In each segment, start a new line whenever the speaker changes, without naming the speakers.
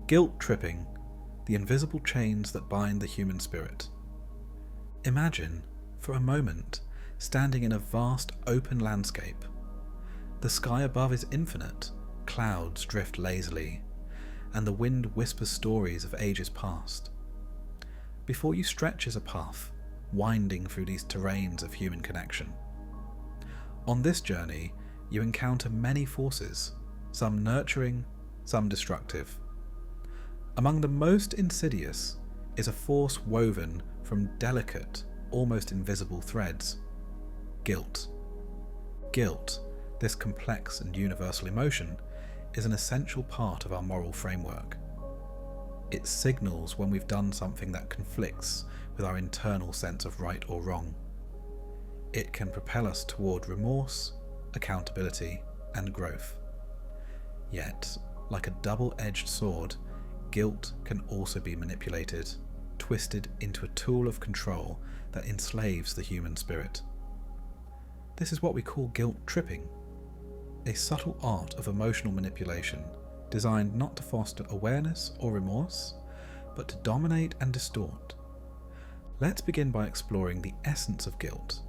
Guilt tripping, the invisible chains that bind the human spirit. Imagine, for a moment, standing in a vast open landscape. The sky above is infinite, clouds drift lazily, and the wind whispers stories of ages past. Before you stretches a path, winding through these terrains of human connection. On this journey, you encounter many forces, some nurturing, some destructive. Among the most insidious is a force woven from delicate, almost invisible threads. Guilt. Guilt, this complex and universal emotion, is an essential part of our moral framework. It signals when we've done something that conflicts with our internal sense of right or wrong. It can propel us toward remorse, accountability, and growth. Yet, like a double-edged sword, guilt can also be manipulated, twisted into a tool of control that enslaves the human spirit. This is what we call guilt tripping, a subtle art of emotional manipulation designed not to foster awareness or remorse, but to dominate and distort. Let's begin by exploring the essence of guilt.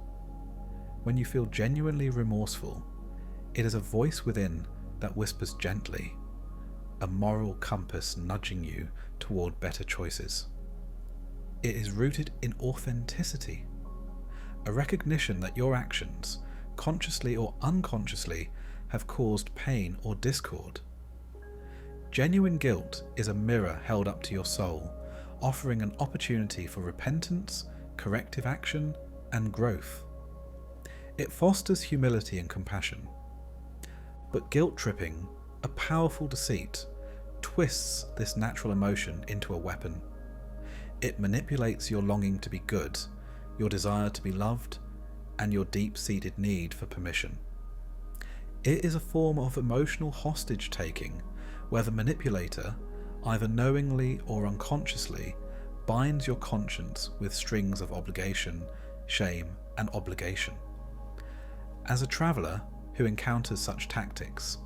When you feel genuinely remorseful, it is a voice within that whispers gently, a moral compass nudging you toward better choices. It is rooted in authenticity, a recognition that your actions, consciously or unconsciously, have caused pain or discord. Genuine guilt is a mirror held up to your soul, offering an opportunity for repentance, corrective action, and growth. It fosters humility and compassion. But guilt tripping, a powerful deceit, twists this natural emotion into a weapon. It manipulates your longing to be good, your desire to be loved, and your deep-seated need for permission. It is a form of emotional hostage-taking, where the manipulator, either knowingly or unconsciously, binds your conscience with strings of obligation, shame, and obligation. As a traveller who encounters such tactics,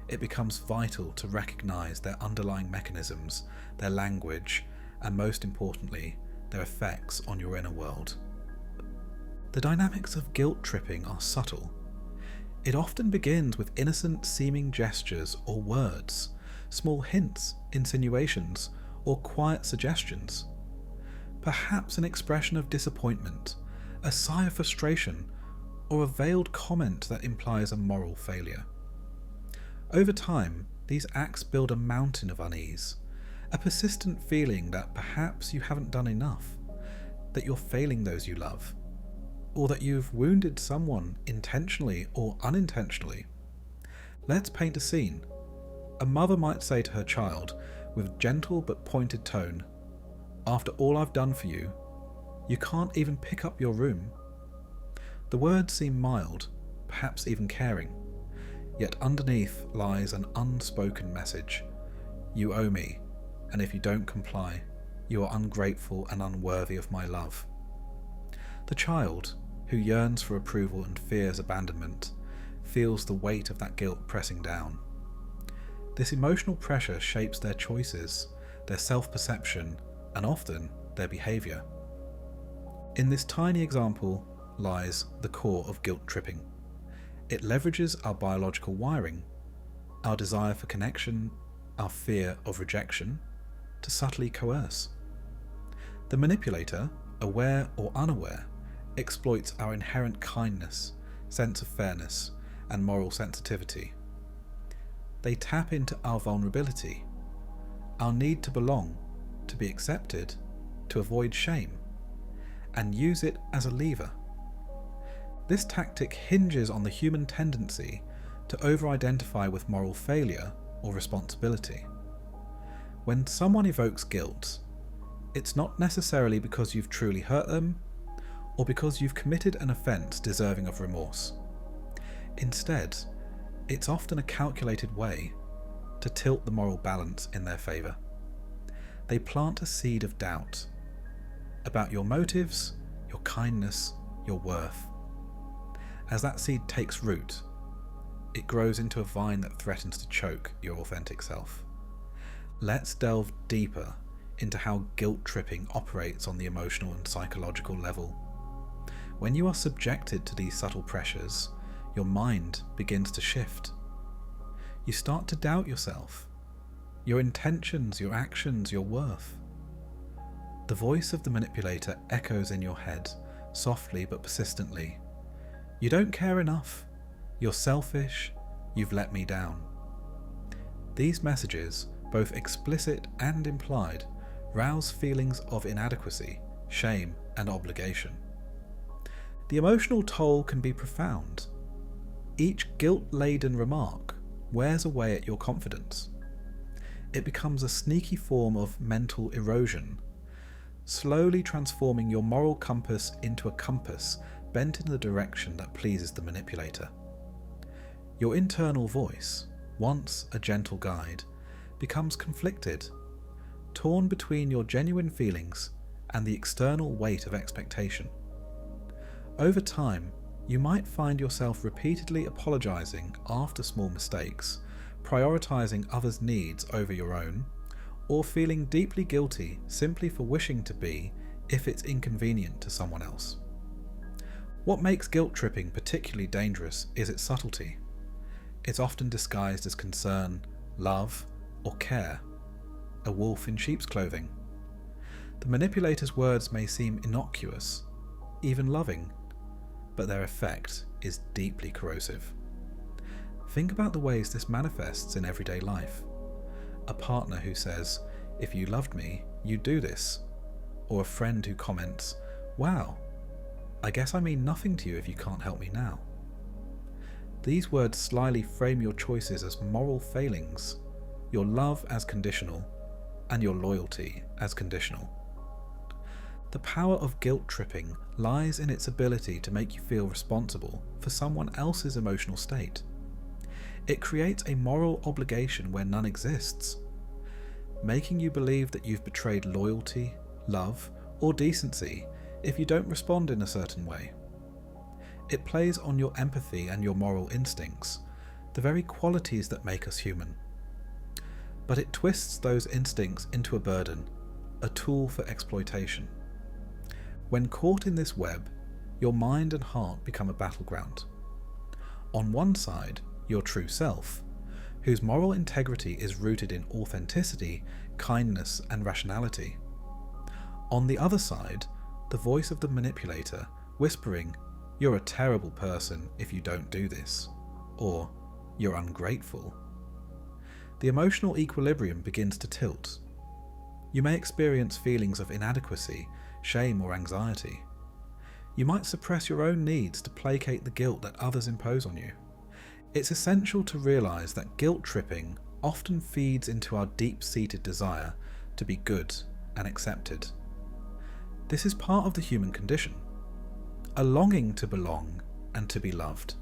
it becomes vital to recognise their underlying mechanisms, their language, and most importantly, their effects on your inner world. The dynamics of guilt tripping are subtle. It often begins with innocent seeming gestures or words, small hints, insinuations, or quiet suggestions. Perhaps an expression of disappointment, a sigh of frustration, or a veiled comment that implies a moral failure. Over time, these acts build a mountain of unease, a persistent feeling that perhaps you haven't done enough, that you're failing those you love, or that you've wounded someone intentionally or unintentionally. Let's paint a scene. A mother might say to her child, with gentle but pointed tone, "After all I've done for you, you can't even pick up your room." The words seem mild, perhaps even caring, yet underneath lies an unspoken message. You owe me, and if you don't comply, you are ungrateful and unworthy of my love. The child, who yearns for approval and fears abandonment, feels the weight of that guilt pressing down. This emotional pressure shapes their choices, their self-perception, and often their behaviour. In this tiny example lies the core of guilt tripping. It leverages our biological wiring, our desire for connection, our fear of rejection, to subtly coerce. The manipulator, aware or unaware, exploits our inherent kindness, sense of fairness, and moral sensitivity. They tap into our vulnerability, our need to belong, to be accepted, to avoid shame, and use it as a lever. This tactic hinges on the human tendency to over-identify with moral failure or responsibility. When someone evokes guilt, it's not necessarily because you've truly hurt them, or because you've committed an offence deserving of remorse. Instead, it's often a calculated way to tilt the moral balance in their favour. They plant a seed of doubt about your motives, your kindness, your worth. As that seed takes root, it grows into a vine that threatens to choke your authentic self. Let's delve deeper into how guilt tripping operates on the emotional and psychological level. When you are subjected to these subtle pressures, your mind begins to shift. You start to doubt yourself, your intentions, your actions, your worth. The voice of the manipulator echoes in your head, softly but persistently. You don't care enough. You're selfish. You've let me down. These messages, both explicit and implied, rouse feelings of inadequacy, shame, and obligation. The emotional toll can be profound. Each guilt-laden remark wears away at your confidence. It becomes a sneaky form of mental erosion, slowly transforming your moral compass into a compass bent in the direction that pleases the manipulator. Your internal voice, once a gentle guide, becomes conflicted, torn between your genuine feelings and the external weight of expectation. Over time, you might find yourself repeatedly apologizing after small mistakes, prioritizing others' needs over your own, or feeling deeply guilty simply for wishing to be if it's inconvenient to someone else. What makes guilt tripping particularly dangerous is its subtlety. It's often disguised as concern, love, or care, a wolf in sheep's clothing. The manipulator's words may seem innocuous, even loving, but their effect is deeply corrosive. Think about the ways this manifests in everyday life. A partner who says, "If you loved me, you'd do this," or a friend who comments, "Wow, I guess I mean nothing to you if you can't help me now." These words slyly frame your choices as moral failings, your love as conditional, and your loyalty as conditional. The power of guilt tripping lies in its ability to make you feel responsible for someone else's emotional state. It creates a moral obligation where none exists, making you believe that you've betrayed loyalty, love, or decency if you don't respond in a certain way. It plays on your empathy and your moral instincts, the very qualities that make us human. But it twists those instincts into a burden, a tool for exploitation. When caught in this web, your mind and heart become a battleground. On one side, your true self, whose moral integrity is rooted in authenticity, kindness, and rationality. On the other side, the voice of the manipulator whispering, "You're a terrible person if you don't do this," or "You're ungrateful." The emotional equilibrium begins to tilt. You may experience feelings of inadequacy, shame, or anxiety. You might suppress your own needs to placate the guilt that others impose on you. It's essential to realize that guilt tripping often feeds into our deep-seated desire to be good and accepted. This is part of the human condition, a longing to belong and to be loved.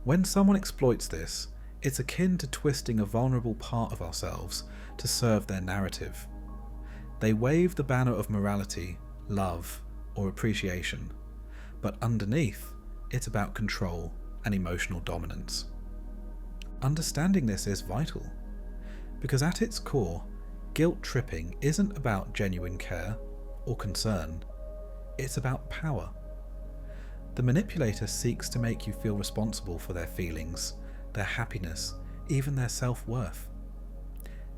When someone exploits this, it's akin to twisting a vulnerable part of ourselves to serve their narrative. They wave the banner of morality, love, or appreciation, but underneath, it's about control and emotional dominance. Understanding this is vital, because at its core, guilt tripping isn't about genuine care or concern, it's about power. The manipulator seeks to make you feel responsible for their feelings, their happiness, even their self-worth.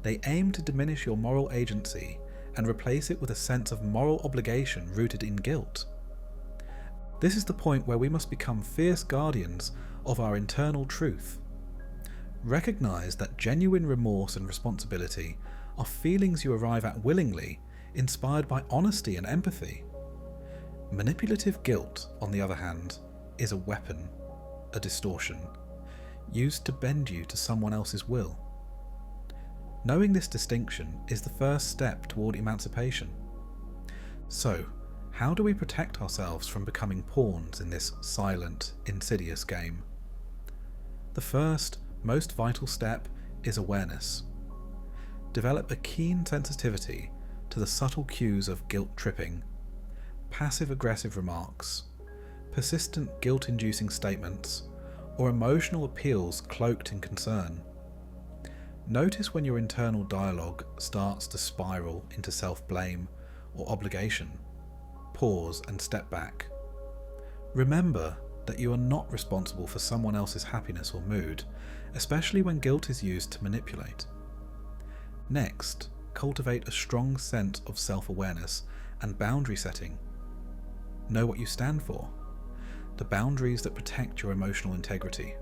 They aim to diminish your moral agency and replace it with a sense of moral obligation rooted in guilt. This is the point where we must become fierce guardians of our internal truth. Recognize that genuine remorse and responsibility are feelings you arrive at willingly, inspired by honesty and empathy. Manipulative guilt, on the other hand, is a weapon, a distortion, used to bend you to someone else's will. Knowing this distinction is the first step toward emancipation. So, how do we protect ourselves from becoming pawns in this silent, insidious game? The first, most vital step is awareness. Develop a keen sensitivity to the subtle cues of guilt tripping, passive-aggressive remarks, persistent guilt-inducing statements, or emotional appeals cloaked in concern. Notice when your internal dialogue starts to spiral into self-blame or obligation. Pause and step back. Remember that you are not responsible for someone else's happiness or mood, especially when guilt is used to manipulate. Next, cultivate a strong sense of self-awareness and boundary setting. Know what you stand for, the boundaries that protect your emotional integrity.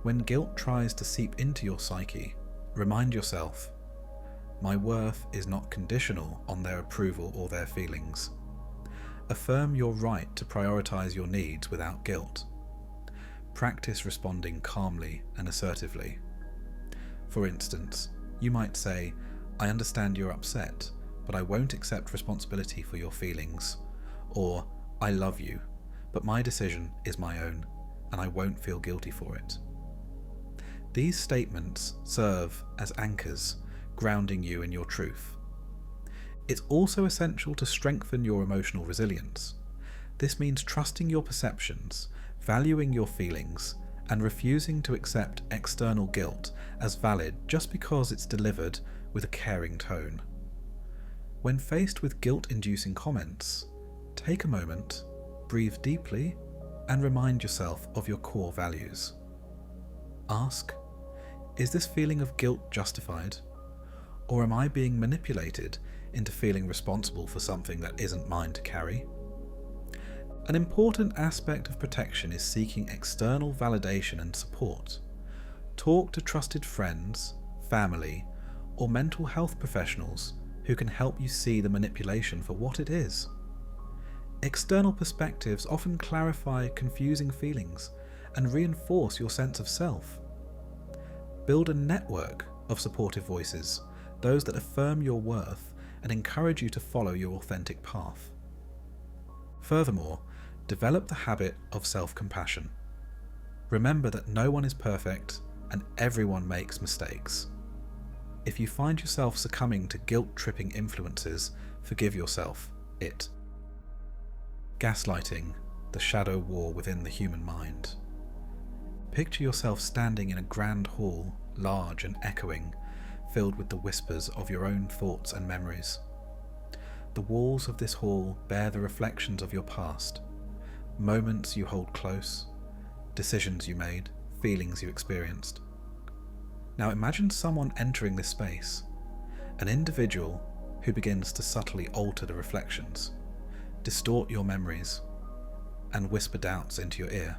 When guilt tries to seep into your psyche, remind yourself, my worth is not conditional on their approval or their feelings. Affirm your right to prioritize your needs without guilt. Practice responding calmly and assertively. For instance, you might say, I understand you're upset, but I won't accept responsibility for your feelings. Or, I love you, but my decision is my own, and I won't feel guilty for it. These statements serve as anchors, grounding you in your truth. It's also essential to strengthen your emotional resilience. This means trusting your perceptions, valuing your feelings, and refusing to accept external guilt as valid just because it's delivered with a caring tone. When faced with guilt-inducing comments, take a moment, breathe deeply, and remind yourself of your core values. Ask, is this feeling of guilt justified? Or am I being manipulated into feeling responsible for something that isn't mine to carry? An important aspect of protection is seeking external validation and support. Talk to trusted friends, family, or mental health professionals who can help you see the manipulation for what it is. External perspectives often clarify confusing feelings and reinforce your sense of self. Build a network of supportive voices, those that affirm your worth and encourage you to follow your authentic path. Furthermore, develop the habit of self-compassion. Remember that no one is perfect and everyone makes mistakes. If you find yourself succumbing to guilt-tripping influences, forgive yourself. Gaslighting, the shadow war within the human mind. Picture yourself standing in a grand hall, large and echoing, filled with the whispers of your own thoughts and memories. The walls of this hall bear the reflections of your past, moments you hold close, decisions you made, feelings you experienced. Now imagine someone entering this space, an individual who begins to subtly alter the reflections, distort your memories, and whisper doubts into your ear.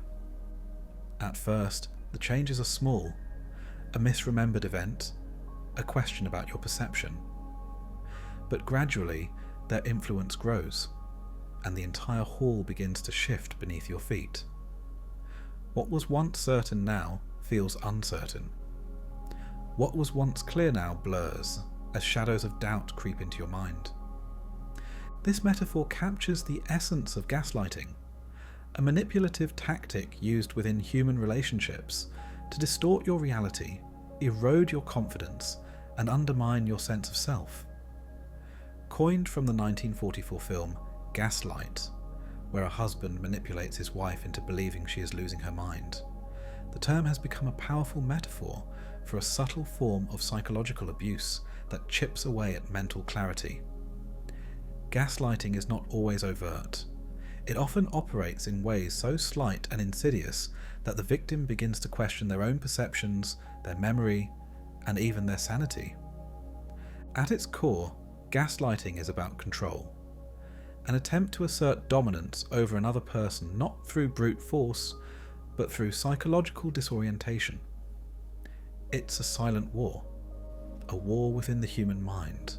At first, the changes are small, a misremembered event, a question about your perception. But gradually, their influence grows, and the entire hall begins to shift beneath your feet. What was once certain now feels uncertain. What was once clear now blurs, as shadows of doubt creep into your mind. This metaphor captures the essence of gaslighting, a manipulative tactic used within human relationships to distort your reality, erode your confidence, and undermine your sense of self. Coined from the 1944 film Gaslight, where a husband manipulates his wife into believing she is losing her mind, the term has become a powerful metaphor for a subtle form of psychological abuse that chips away at mental clarity. Gaslighting is not always overt. It often operates in ways so slight and insidious that the victim begins to question their own perceptions, their memory, and even their sanity. At its core, gaslighting is about control, an attempt to assert dominance over another person not through brute force, but through psychological disorientation. It's a silent war, a war within the human mind,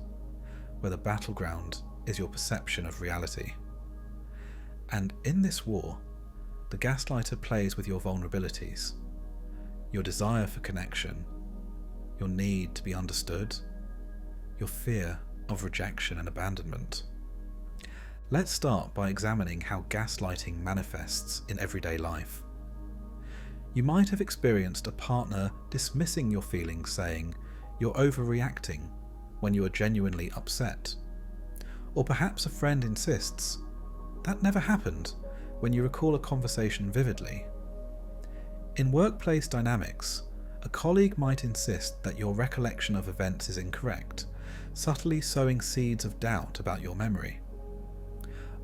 where the battleground is your perception of reality. And in this war, the gaslighter plays with your vulnerabilities, your desire for connection, your need to be understood, your fear of rejection and abandonment. Let's start by examining how gaslighting manifests in everyday life. You might have experienced a partner dismissing your feelings, saying you're overreacting when you are genuinely upset. Or perhaps a friend insists, that never happened, when you recall a conversation vividly. In workplace dynamics, A colleague might insist that your recollection of events is incorrect, subtly sowing seeds of doubt about your memory.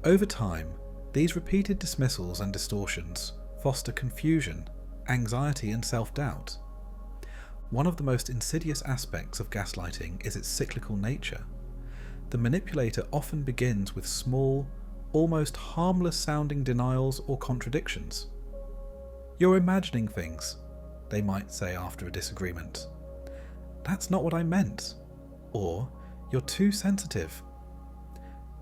Over time, these repeated dismissals and distortions foster confusion, anxiety, and self-doubt. One of the most insidious aspects of gaslighting is its cyclical nature. The manipulator often begins with small, almost harmless-sounding denials or contradictions. "You're imagining things," they might say after a disagreement. "That's not what I meant." Or, "You're too sensitive."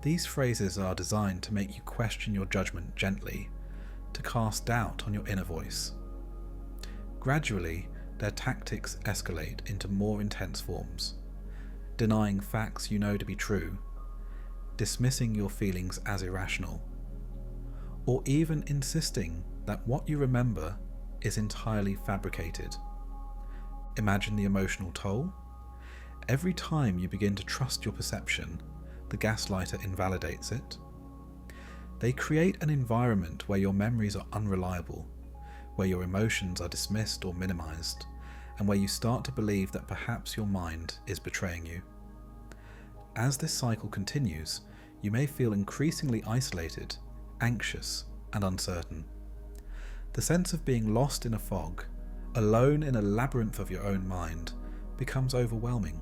These phrases are designed to make you question your judgment gently, to cast doubt on your inner voice. Gradually, their tactics escalate into more intense forms, denying facts you know to be true, dismissing your feelings as irrational, or even insisting that what you remember is entirely fabricated. Imagine the emotional toll. Every time you begin to trust your perception, the gaslighter invalidates it. They create an environment where your memories are unreliable, where your emotions are dismissed or minimized, and where you start to believe that perhaps your mind is betraying you. As this cycle continues, you may feel increasingly isolated, anxious, and uncertain. The sense of being lost in a fog, alone in a labyrinth of your own mind, becomes overwhelming.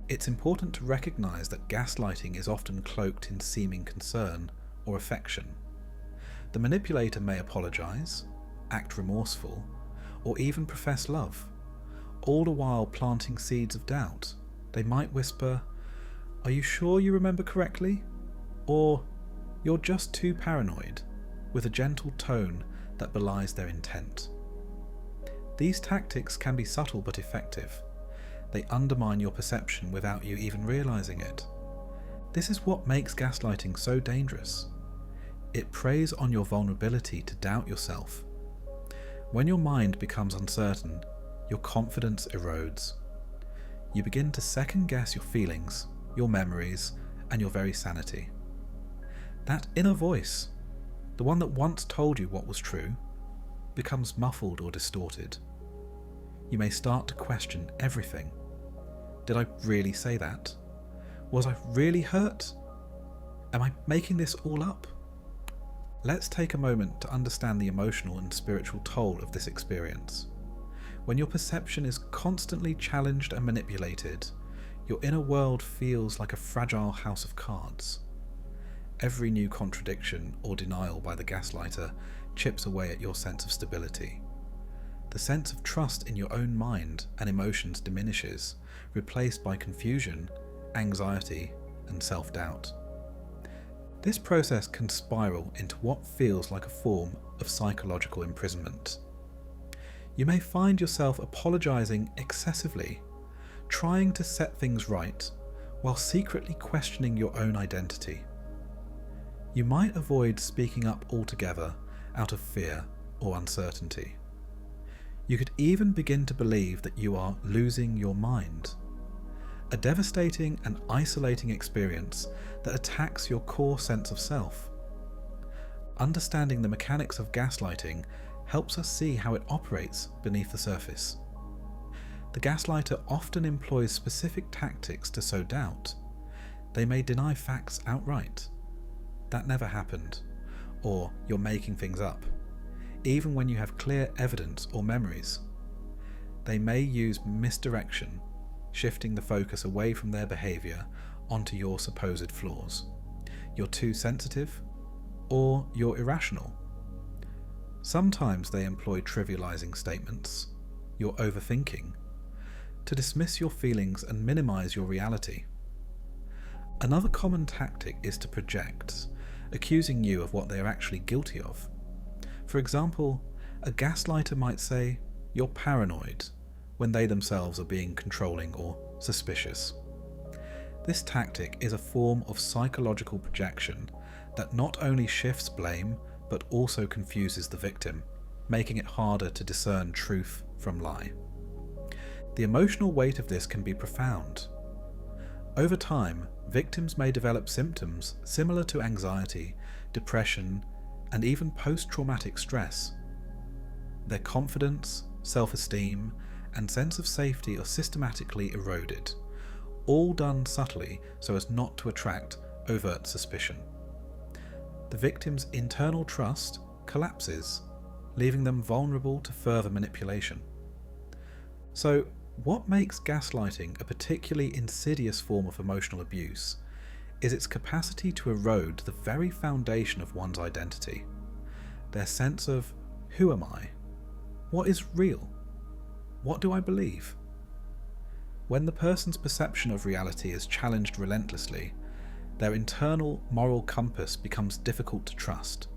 It's important to recognize that gaslighting is often cloaked in seeming concern or affection. The manipulator may apologize, act remorseful, or even profess love, all the while planting seeds of doubt. They might whisper, "Are you sure you remember correctly?" Or, "You're just too paranoid," with a gentle tone that belies their intent. These tactics can be subtle but effective. They undermine your perception without you even realizing it. This is what makes gaslighting so dangerous. It preys on your vulnerability to doubt yourself. When your mind becomes uncertain, your confidence erodes. You begin to second-guess your feelings, your memories, and your very sanity. That inner voice, the one that once told you what was true, becomes muffled or distorted. You may start to question everything. Did I really say that? Was I really hurt? Am I making this all up? Let's take a moment to understand the emotional and spiritual toll of this experience. When your perception is constantly challenged and manipulated, your inner world feels like a fragile house of cards. Every new contradiction or denial by the gaslighter chips away at your sense of stability. The sense of trust in your own mind and emotions diminishes, replaced by confusion, anxiety, and self-doubt. This process can spiral into what feels like a form of psychological imprisonment. You may find yourself apologizing excessively, trying to set things right, while secretly questioning your own identity. You might avoid speaking up altogether out of fear or uncertainty. You could even begin to believe that you are losing your mind. A devastating and isolating experience that attacks your core sense of self. Understanding the mechanics of gaslighting helps us see how it operates beneath the surface. The gaslighter often employs specific tactics to sow doubt. They may deny facts outright. "That never happened," or "You're making things up," even when you have clear evidence or memories. They may use misdirection, shifting the focus away from their behavior onto your supposed flaws. "You're too sensitive," or "You're irrational." Sometimes they employ trivializing statements, "You're overthinking," to dismiss your feelings and minimize your reality. Another common tactic is to project, accusing you of what they are actually guilty of. For example, a gaslighter might say, "You're paranoid," when they themselves are being controlling or suspicious. This tactic is a form of psychological projection that not only shifts blame, but also confuses the victim, making it harder to discern truth from lie. The emotional weight of this can be profound. Over time, victims may develop symptoms similar to anxiety, depression, and even post-traumatic stress. Their confidence, self-esteem, and sense of safety are systematically eroded, all done subtly so as not to attract overt suspicion. The victim's internal trust collapses, leaving them vulnerable to further manipulation. So, what makes gaslighting a particularly insidious form of emotional abuse is its capacity to erode the very foundation of one's identity, their sense of who am I? What is real? What do I believe? When the person's perception of reality is challenged relentlessly, their internal moral compass becomes difficult to trust.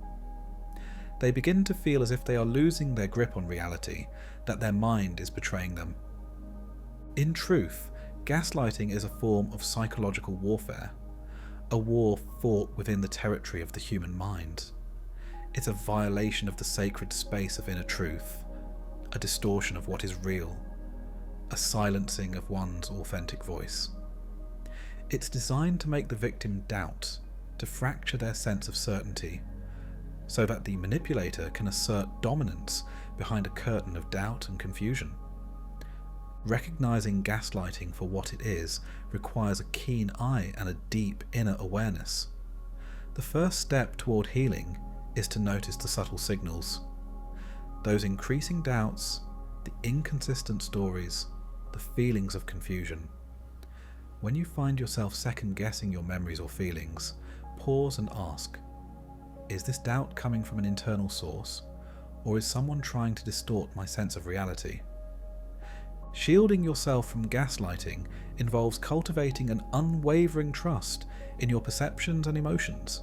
They begin to feel as if they are losing their grip on reality, that their mind is betraying them. In truth, gaslighting is a form of psychological warfare, a war fought within the territory of the human mind. It's a violation of the sacred space of inner truth, a distortion of what is real, a silencing of one's authentic voice. It's designed to make the victim doubt, to fracture their sense of certainty, so that the manipulator can assert dominance behind a curtain of doubt and confusion. Recognizing gaslighting for what it is requires a keen eye and a deep inner awareness. The first step toward healing is to notice the subtle signals, those increasing doubts, the inconsistent stories, the feelings of confusion. When you find yourself second-guessing your memories or feelings, pause and ask, is this doubt coming from an internal source, or is someone trying to distort my sense of reality? Shielding yourself from gaslighting involves cultivating an unwavering trust in your perceptions and emotions.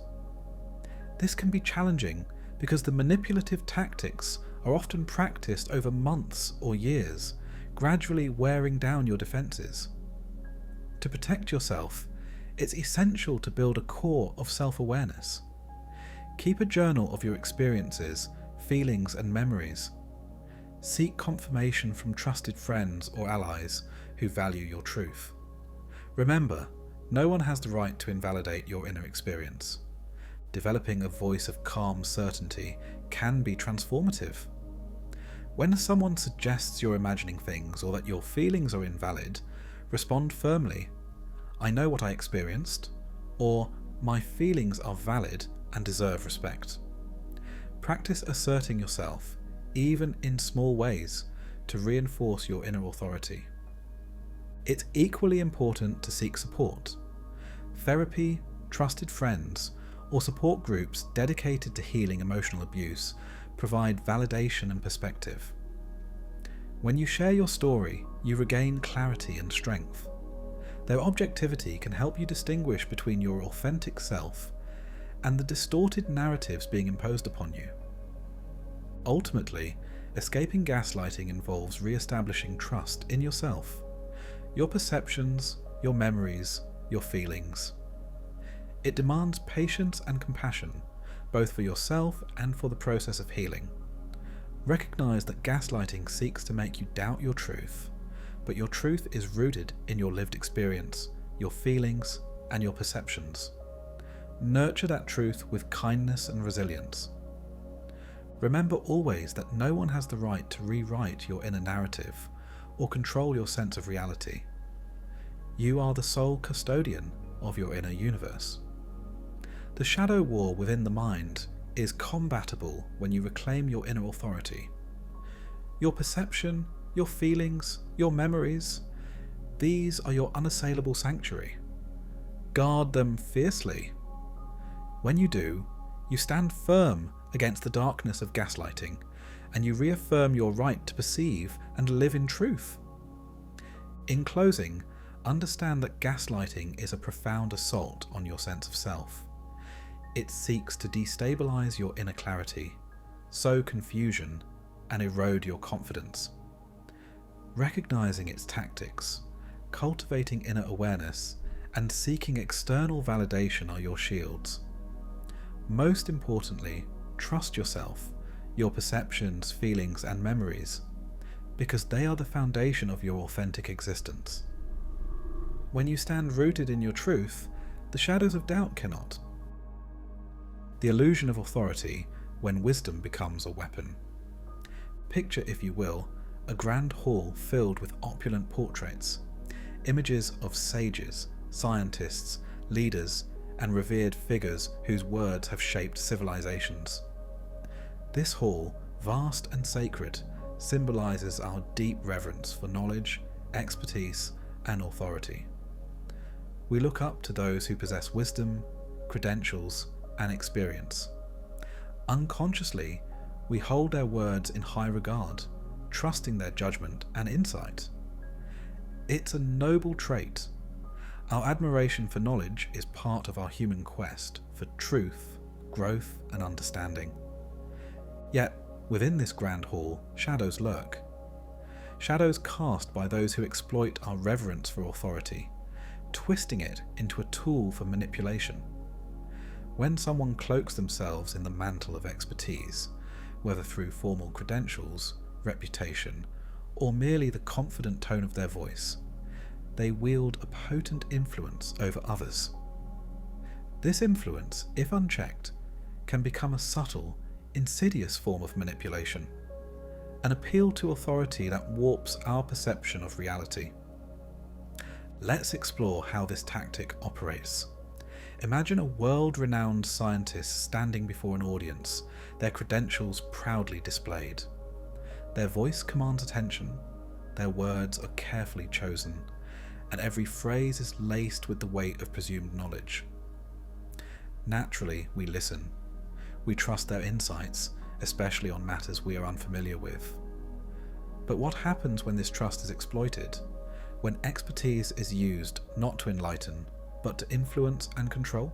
This can be challenging because the manipulative tactics are often practiced over months or years, gradually wearing down your defences. To protect yourself, it's essential to build a core of self-awareness. Keep a journal of your experiences, feelings and memories. Seek confirmation from trusted friends or allies who value your truth. Remember, no one has the right to invalidate your inner experience. Developing a voice of calm certainty can be transformative. When someone suggests you're imagining things or that your feelings are invalid, respond firmly, I know what I experienced, or my feelings are valid and deserve respect. Practice asserting yourself, even in small ways, to reinforce your inner authority. It's equally important to seek support. Therapy, trusted friends, or support groups dedicated to healing emotional abuse provide validation and perspective. When you share your story, you regain clarity and strength. Their objectivity can help you distinguish between your authentic self and the distorted narratives being imposed upon you. Ultimately, escaping gaslighting involves re-establishing trust in yourself, your perceptions, your memories, your feelings. It demands patience and compassion, both for yourself and for the process of healing. Recognize that gaslighting seeks to make you doubt your truth, but your truth is rooted in your lived experience, your feelings, and your perceptions. Nurture that truth with kindness and resilience. Remember always that no one has the right to rewrite your inner narrative or control your sense of reality. You are the sole custodian of your inner universe. The shadow war within the mind is combatable when you reclaim your inner authority. Your perception, your feelings, your memories, these are your unassailable sanctuary. Guard them fiercely. When you do, you stand firm against the darkness of gaslighting, and you reaffirm your right to perceive and live in truth. In closing, understand that gaslighting is a profound assault on your sense of self. It seeks to destabilize your inner clarity, sow confusion, and erode your confidence. Recognizing its tactics, cultivating inner awareness, and seeking external validation are your shields. Most importantly, trust yourself, your perceptions, feelings, and memories, because they are the foundation of your authentic existence. When you stand rooted in your truth, the shadows of doubt cannot. The illusion of authority when wisdom becomes a weapon. Picture, if you will, a grand hall filled with opulent portraits, images of sages, scientists, leaders, and revered figures whose words have shaped civilizations. This hall, vast and sacred, symbolizes our deep reverence for knowledge, expertise, and authority. We look up to those who possess wisdom, credentials, and experience. Unconsciously, we hold their words in high regard, trusting their judgment and insight. It's a noble trait. Our admiration for knowledge is part of our human quest for truth, growth, and understanding. Yet, within this grand hall, shadows lurk. Shadows cast by those who exploit our reverence for authority, twisting it into a tool for manipulation. When someone cloaks themselves in the mantle of expertise, whether through formal credentials, reputation, or merely the confident tone of their voice, they wield a potent influence over others. This influence, if unchecked, can become a subtle, insidious form of manipulation, an appeal to authority that warps our perception of reality. Let's explore how this tactic operates. Imagine a world-renowned scientist standing before an audience, their credentials proudly displayed. Their voice commands attention, their words are carefully chosen, and every phrase is laced with the weight of presumed knowledge. Naturally, we listen. We trust their insights, especially on matters we are unfamiliar with. But what happens when this trust is exploited? When expertise is used not to enlighten, but to influence and control?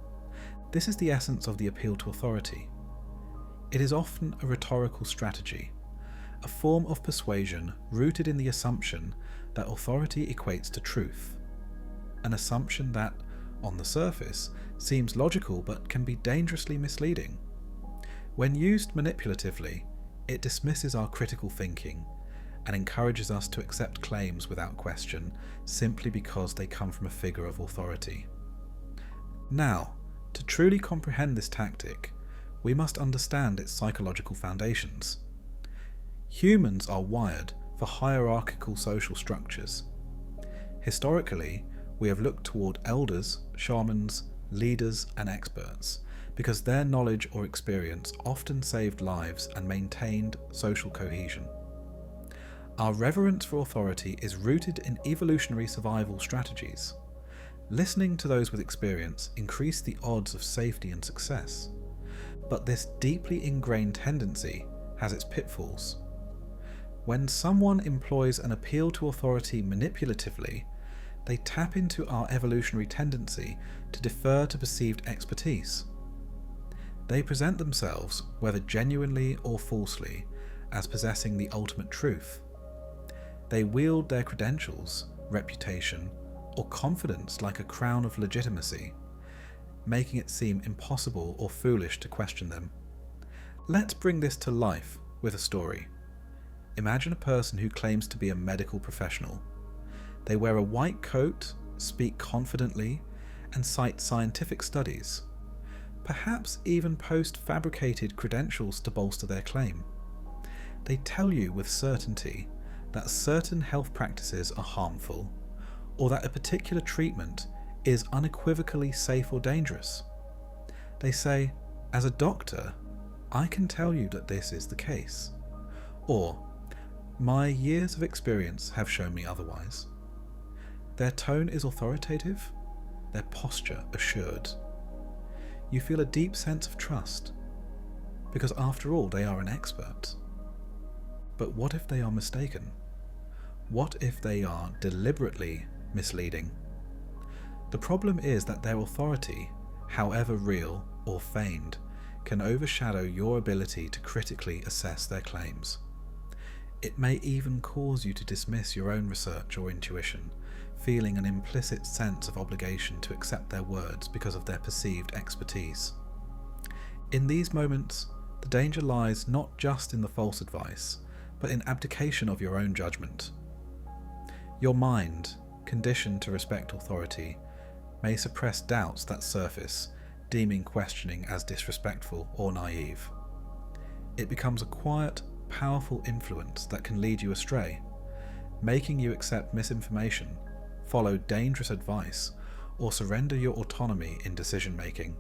This is the essence of the appeal to authority. It is often a rhetorical strategy, a form of persuasion rooted in the assumption that authority equates to truth, an assumption that, on the surface, seems logical but can be dangerously misleading. When used manipulatively, it dismisses our critical thinking and encourages us to accept claims without question simply because they come from a figure of authority. Now, to truly comprehend this tactic, we must understand its psychological foundations. Humans are wired for hierarchical social structures. Historically, we have looked toward elders, shamans, leaders, and experts because their knowledge or experience often saved lives and maintained social cohesion. Our reverence for authority is rooted in evolutionary survival strategies. Listening to those with experience increased the odds of safety and success. But this deeply ingrained tendency has its pitfalls. When someone employs an appeal to authority manipulatively, they tap into our evolutionary tendency to defer to perceived expertise. They present themselves, whether genuinely or falsely, as possessing the ultimate truth. They wield their credentials, reputation, or confidence like a crown of legitimacy, making it seem impossible or foolish to question them. Let's bring this to life with a story. Imagine a person who claims to be a medical professional. They wear a white coat, speak confidently, and cite scientific studies. Perhaps even post fabricated credentials to bolster their claim. They tell you with certainty that certain health practices are harmful, or that a particular treatment is unequivocally safe or dangerous. They say, as a doctor, I can tell you that this is the case. Or, my years of experience have shown me otherwise. Their tone is authoritative, their posture assured. You feel a deep sense of trust, because after all, they are an expert. But what if they are mistaken? What if they are deliberately misleading? The problem is that their authority, however real or feigned, can overshadow your ability to critically assess their claims. It may even cause you to dismiss your own research or intuition, feeling an implicit sense of obligation to accept their words because of their perceived expertise. In these moments, the danger lies not just in the false advice, but in abdication of your own judgment. Your mind, conditioned to respect authority, may suppress doubts that surface, deeming questioning as disrespectful or naive. It becomes a quiet, powerful influence that can lead you astray. making you accept misinformation, follow dangerous advice, or surrender your autonomy in decision-making.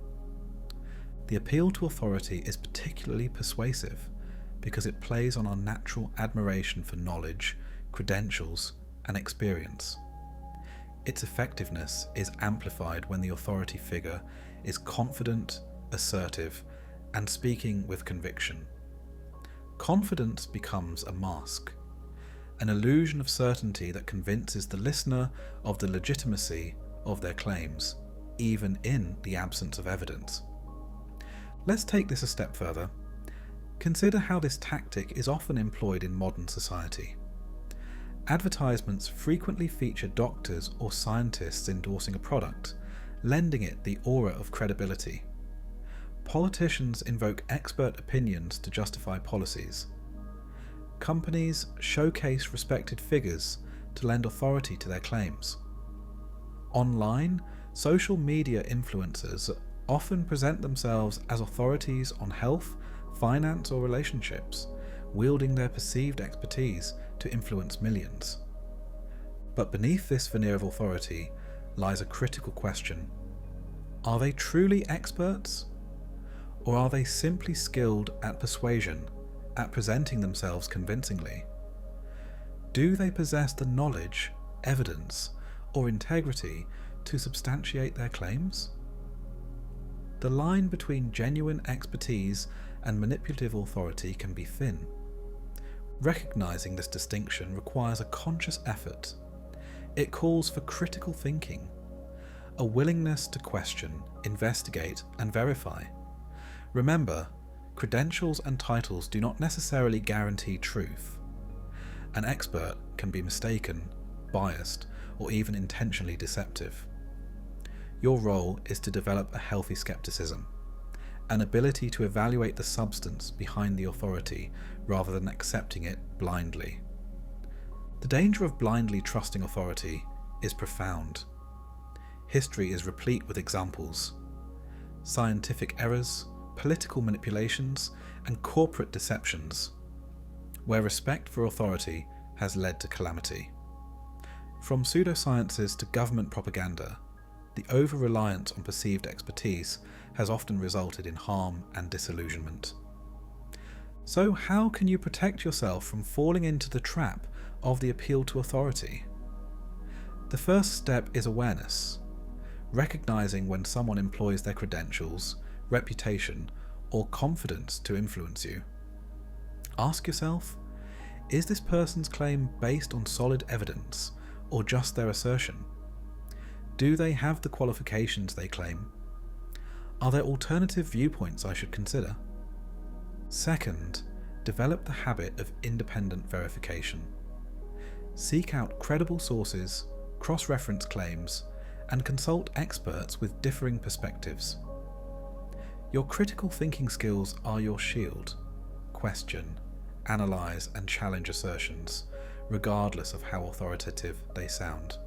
The appeal to authority is particularly persuasive because it plays on our natural admiration for knowledge, credentials, and experience. Its effectiveness is amplified when the authority figure is confident, assertive, and speaking with conviction. Confidence becomes a mask, an illusion of certainty that convinces the listener of the legitimacy of their claims, even in the absence of evidence. Let's take this a step further. Consider how this tactic is often employed in modern society. Advertisements frequently feature doctors or scientists endorsing a product, lending it the aura of credibility. Politicians invoke expert opinions to justify policies. Companies showcase respected figures to lend authority to their claims. Online, social media influencers often present themselves as authorities on health, finance, or relationships, wielding their perceived expertise to influence millions. But beneath this veneer of authority lies a critical question. Are they truly experts? Or are they simply skilled at persuasion, at presenting themselves convincingly? Do they possess the knowledge, evidence, or integrity to substantiate their claims? The line between genuine expertise and manipulative authority can be thin. Recognizing this distinction requires a conscious effort. It calls for critical thinking, a willingness to question, investigate, and verify. Remember, credentials and titles do not necessarily guarantee truth. An expert can be mistaken, biased, or even intentionally deceptive. Your role is to develop a healthy skepticism, an ability to evaluate the substance behind the authority rather than accepting it blindly. The danger of blindly trusting authority is profound. History is replete with examples. Scientific errors, political manipulations, and corporate deceptions, where respect for authority has led to calamity. From pseudosciences to government propaganda, the over-reliance on perceived expertise has often resulted in harm and disillusionment. So how can you protect yourself from falling into the trap of the appeal to authority? The first step is awareness, recognizing when someone employs their credentials, reputation, or confidence to influence you. Ask yourself, is this person's claim based on solid evidence or just their assertion? Do they have the qualifications they claim? Are there alternative viewpoints I should consider? Second, develop the habit of independent verification. Seek out credible sources, cross-reference claims, and consult experts with differing perspectives. Your critical thinking skills are your shield. Question, analyze, and challenge assertions, regardless of how authoritative they sound.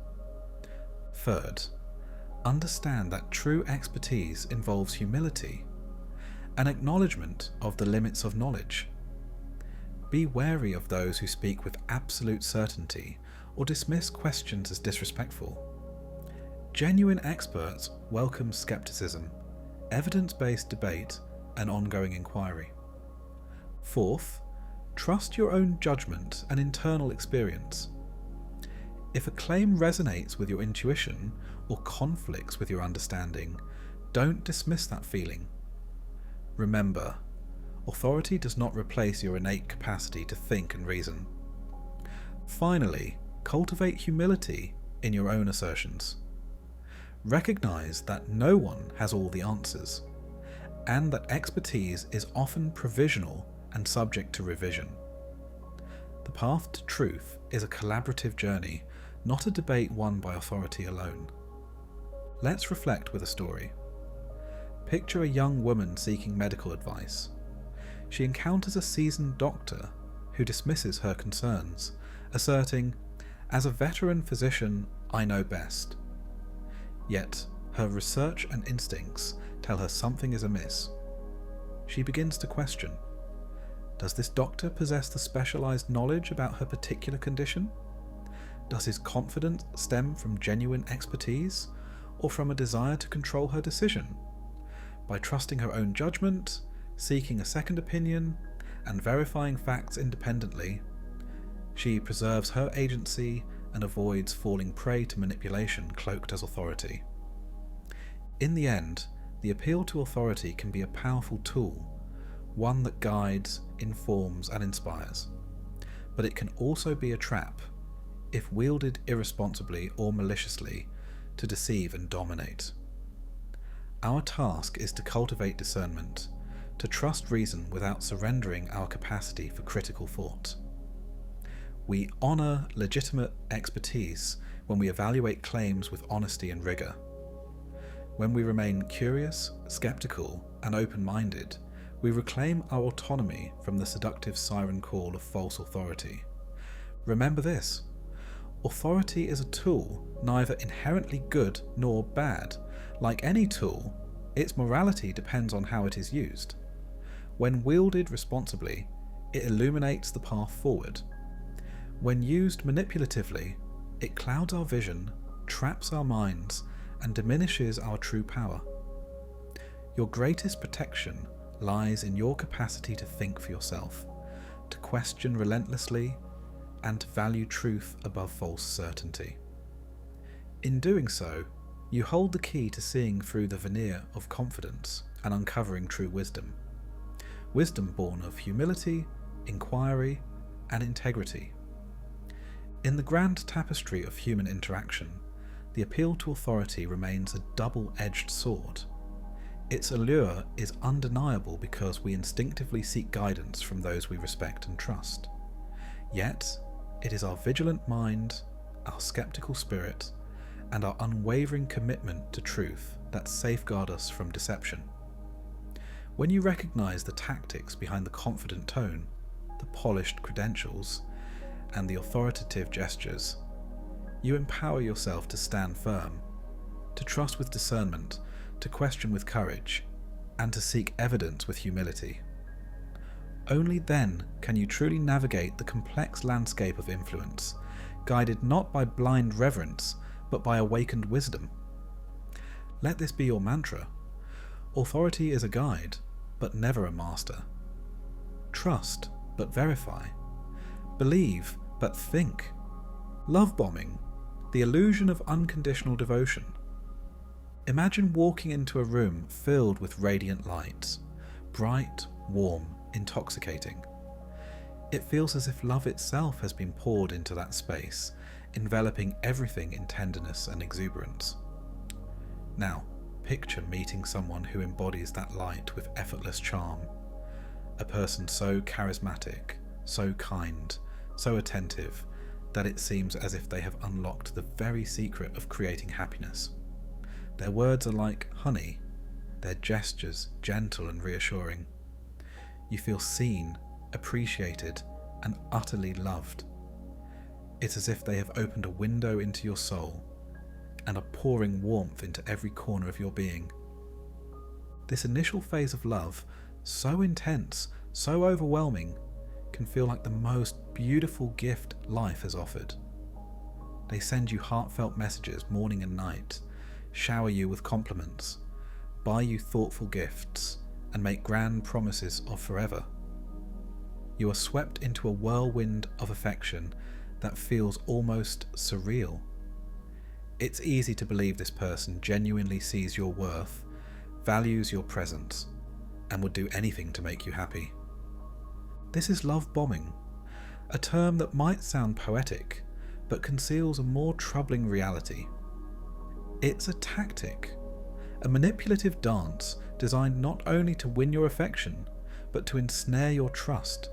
Third, understand that true expertise involves humility, an acknowledgement of the limits of knowledge. Be wary of those who speak with absolute certainty or dismiss questions as disrespectful. Genuine experts welcome skepticism, evidence-based debate, and ongoing inquiry. Fourth, trust your own judgment and internal experience. If a claim resonates with your intuition or conflicts with your understanding, don't dismiss that feeling. Remember, authority does not replace your innate capacity to think and reason. Finally, cultivate humility in your own assertions. Recognize that no one has all the answers, and that expertise is often provisional and subject to revision. The path to truth is a collaborative journey, not a debate won by authority alone. Let's reflect with a story. Picture a young woman seeking medical advice. She encounters a seasoned doctor who dismisses her concerns, asserting, "As a veteran physician, I know best." Yet, her research and instincts tell her something is amiss. She begins to question, does this doctor possess the specialized knowledge about her particular condition? Does his confidence stem from genuine expertise, or from a desire to control her decision? By trusting her own judgment, seeking a second opinion, and verifying facts independently, she preserves her agency and avoids falling prey to manipulation cloaked as authority. In the end, the appeal to authority can be a powerful tool, one that guides, informs, and inspires. But it can also be a trap, if wielded irresponsibly or maliciously, to deceive and dominate. Our task is to cultivate discernment, to trust reason without surrendering our capacity for critical thought. We honour legitimate expertise when we evaluate claims with honesty and rigour. When we remain curious, sceptical, and open-minded, we reclaim our autonomy from the seductive siren call of false authority. Remember this: authority is a tool, neither inherently good nor bad. Like any tool, its morality depends on how it is used. When wielded responsibly, it illuminates the path forward. When used manipulatively, it clouds our vision, traps our minds, and diminishes our true power. Your greatest protection lies in your capacity to think for yourself, to question relentlessly, and to value truth above false certainty. In doing so, you hold the key to seeing through the veneer of confidence and uncovering true wisdom. Wisdom born of humility, inquiry, and integrity. In the grand tapestry of human interaction, the appeal to authority remains a double-edged sword. Its allure is undeniable because we instinctively seek guidance from those we respect and trust. Yet, it is our vigilant mind, our skeptical spirit, and our unwavering commitment to truth that safeguard us from deception. When you recognize the tactics behind the confident tone, the polished credentials, and the authoritative gestures, you empower yourself to stand firm, to trust with discernment, to question with courage, and to seek evidence with humility. Only then can you truly navigate the complex landscape of influence, guided not by blind reverence, but by awakened wisdom. Let this be your mantra. Authority is a guide, but never a master. Trust, but verify. Believe, but think. Love bombing, the illusion of unconditional devotion. Imagine walking into a room filled with radiant lights, bright, warm, intoxicating. It feels as if love itself has been poured into that space, enveloping everything in tenderness and exuberance. Now, picture meeting someone who embodies that light with effortless charm. A person so charismatic, so kind, so attentive, that it seems as if they have unlocked the very secret of creating happiness. Their words are like honey, their gestures gentle and reassuring. You feel seen, appreciated, and utterly loved. It's as if they have opened a window into your soul and are pouring warmth into every corner of your being. This initial phase of love, so intense, so overwhelming, can feel like the most beautiful gift life has offered. They send you heartfelt messages morning and night, shower you with compliments, buy you thoughtful gifts, and make grand promises of forever. You are swept into a whirlwind of affection that feels almost surreal. It's easy to believe this person genuinely sees your worth, values your presence, and would do anything to make you happy. This is love bombing, a term that might sound poetic, but conceals a more troubling reality. It's a tactic, a manipulative dance designed not only to win your affection, but to ensnare your trust,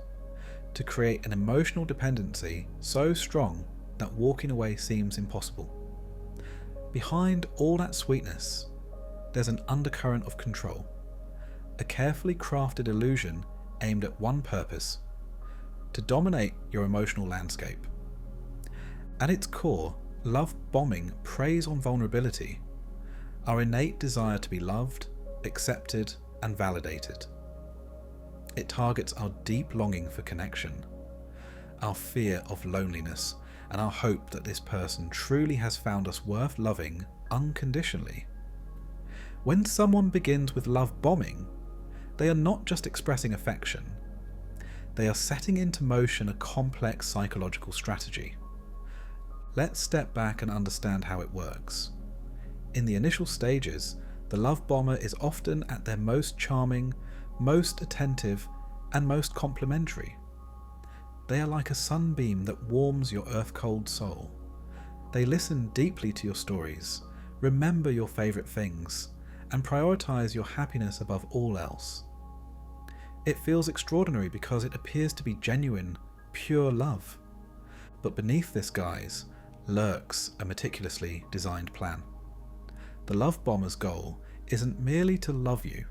to create an emotional dependency so strong that walking away seems impossible. Behind all that sweetness, there's an undercurrent of control, a carefully crafted illusion aimed at one purpose: to dominate your emotional landscape. At its core, love bombing preys on vulnerability, our innate desire to be loved, accepted, and validated. It targets our deep longing for connection, our fear of loneliness, and our hope that this person truly has found us worth loving unconditionally. When someone begins with love bombing, they are not just expressing affection, they are setting into motion a complex psychological strategy. Let's step back and understand how it works. In the initial stages, the love bomber is often at their most charming, most attentive, and most complimentary. They are like a sunbeam that warms your earth-cold soul. They listen deeply to your stories, remember your favourite things, and prioritise your happiness above all else. It feels extraordinary because it appears to be genuine, pure love. But beneath this guise lurks a meticulously designed plan. The love bomber's goal isn't merely to love you,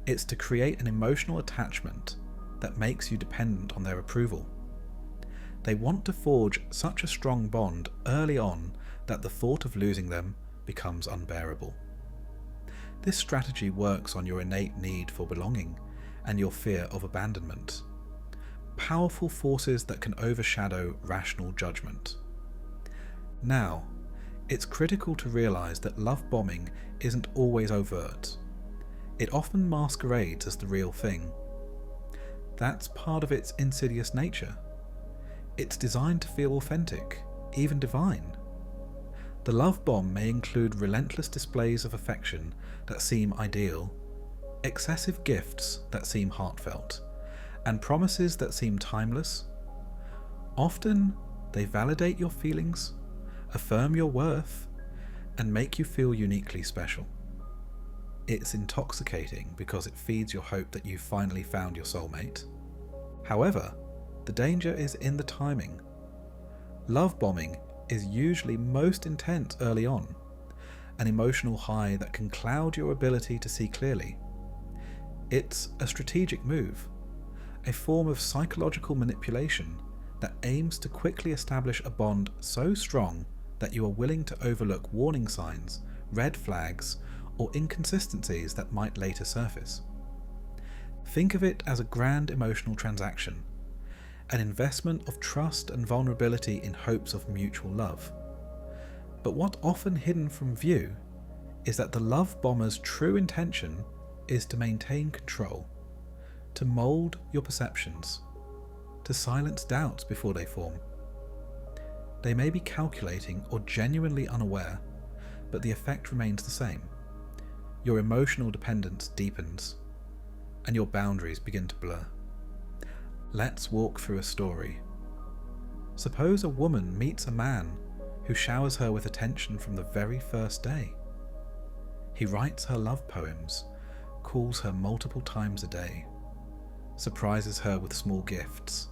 it's to create an emotional attachment that makes you dependent on their approval. They want to forge such a strong bond early on that the thought of losing them becomes unbearable. This strategy works on your innate need for belonging and your fear of abandonment, powerful forces that can overshadow rational judgment. Now, it's critical to realise that love bombing isn't always overt. It often masquerades as the real thing. That's part of its insidious nature. It's designed to feel authentic, even divine. The love bomb may include relentless displays of affection that seem ideal, excessive gifts that seem heartfelt, and promises that seem timeless. Often, they validate your feelings, affirm your worth, and make you feel uniquely special. It's intoxicating because it feeds your hope that you've finally found your soulmate. However, the danger is in the timing. Love bombing is usually most intense early on, an emotional high that can cloud your ability to see clearly. It's a strategic move, a form of psychological manipulation that aims to quickly establish a bond so strong that you are willing to overlook warning signs, red flags, or inconsistencies that might later surface. Think of it as a grand emotional transaction, an investment of trust and vulnerability in hopes of mutual love. But what often hidden from view is that the love bomber's true intention is to maintain control, to mould your perceptions, to silence doubts before they form. They may be calculating or genuinely unaware, but the effect remains the same. Your emotional dependence deepens, and your boundaries begin to blur. Let's walk through a story. Suppose a woman meets a man who showers her with attention from the very first day. He writes her love poems, calls her multiple times a day, surprises her with small gifts,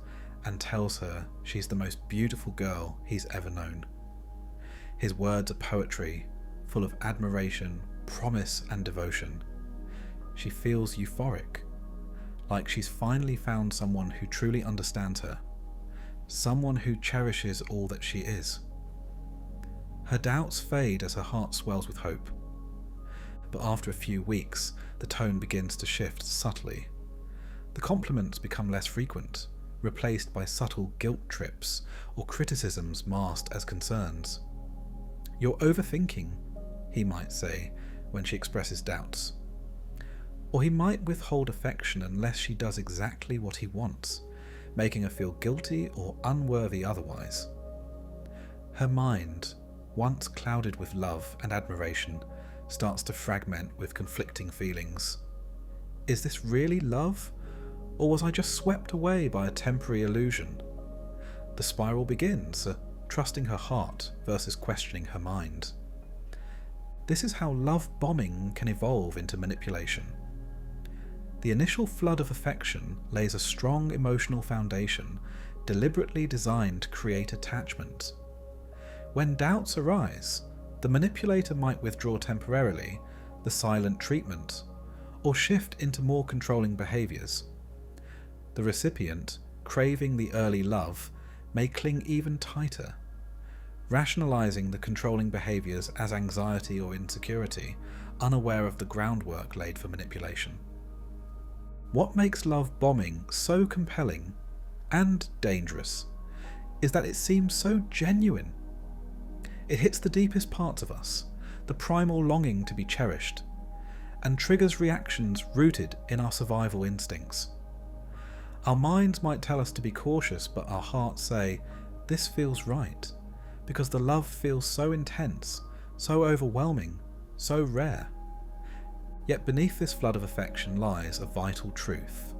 and tells her she's the most beautiful girl he's ever known. His words are poetry, full of admiration, promise, and devotion. She feels euphoric, like she's finally found someone who truly understands her, someone who cherishes all that she is. Her doubts fade as her heart swells with hope. But after a few weeks, the tone begins to shift subtly. The compliments become less frequent, replaced by subtle guilt trips or criticisms masked as concerns. "You're overthinking," he might say when she expresses doubts. Or he might withhold affection unless she does exactly what he wants, making her feel guilty or unworthy otherwise. Her mind, once clouded with love and admiration, starts to fragment with conflicting feelings. Is this really love? Or was I just swept away by a temporary illusion? The spiral begins, trusting her heart versus questioning her mind. This is how love bombing can evolve into manipulation. The initial flood of affection lays a strong emotional foundation, deliberately designed to create attachment. When doubts arise, the manipulator might withdraw temporarily, the silent treatment, or shift into more controlling behaviours. The recipient, craving the early love, may cling even tighter, rationalising the controlling behaviours as anxiety or insecurity, unaware of the groundwork laid for manipulation. What makes love bombing so compelling and dangerous is that it seems so genuine. It hits the deepest parts of us, the primal longing to be cherished, and triggers reactions rooted in our survival instincts. Our minds might tell us to be cautious, but our hearts say, this feels right, because the love feels so intense, so overwhelming, so rare. Yet beneath this flood of affection lies a vital truth.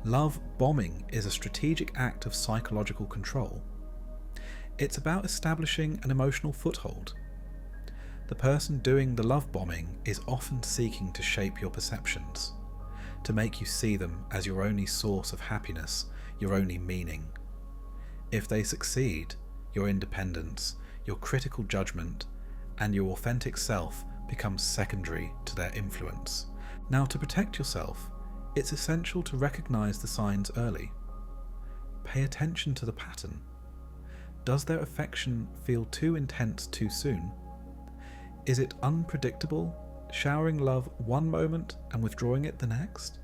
Love bombing is a strategic act of psychological control. It's about establishing an emotional foothold. The person doing the love bombing is often seeking to shape your perceptions, to make you see them as your only source of happiness, your only meaning. If they succeed, your independence, your critical judgment, and your authentic self becomes secondary to their influence. Now, to protect yourself, it's essential to recognize the signs early. Pay attention to the pattern. Does their affection feel too intense too soon? Is it unpredictable, showering love one moment and withdrawing it the next?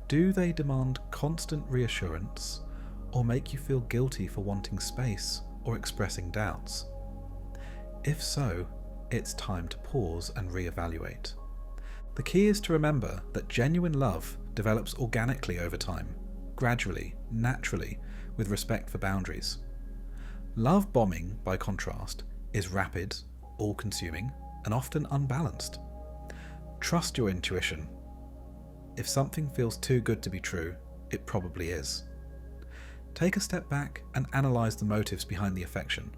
Do they demand constant reassurance, or make you feel guilty for wanting space or expressing doubts? If so, it's time to pause and reevaluate. The key is to remember that genuine love develops organically over time, gradually, naturally, with respect for boundaries. Love bombing, by contrast, is rapid, all-consuming, and often unbalanced. Trust your intuition. If something feels too good to be true, it probably is. Take a step back and analyse the motives behind the affection.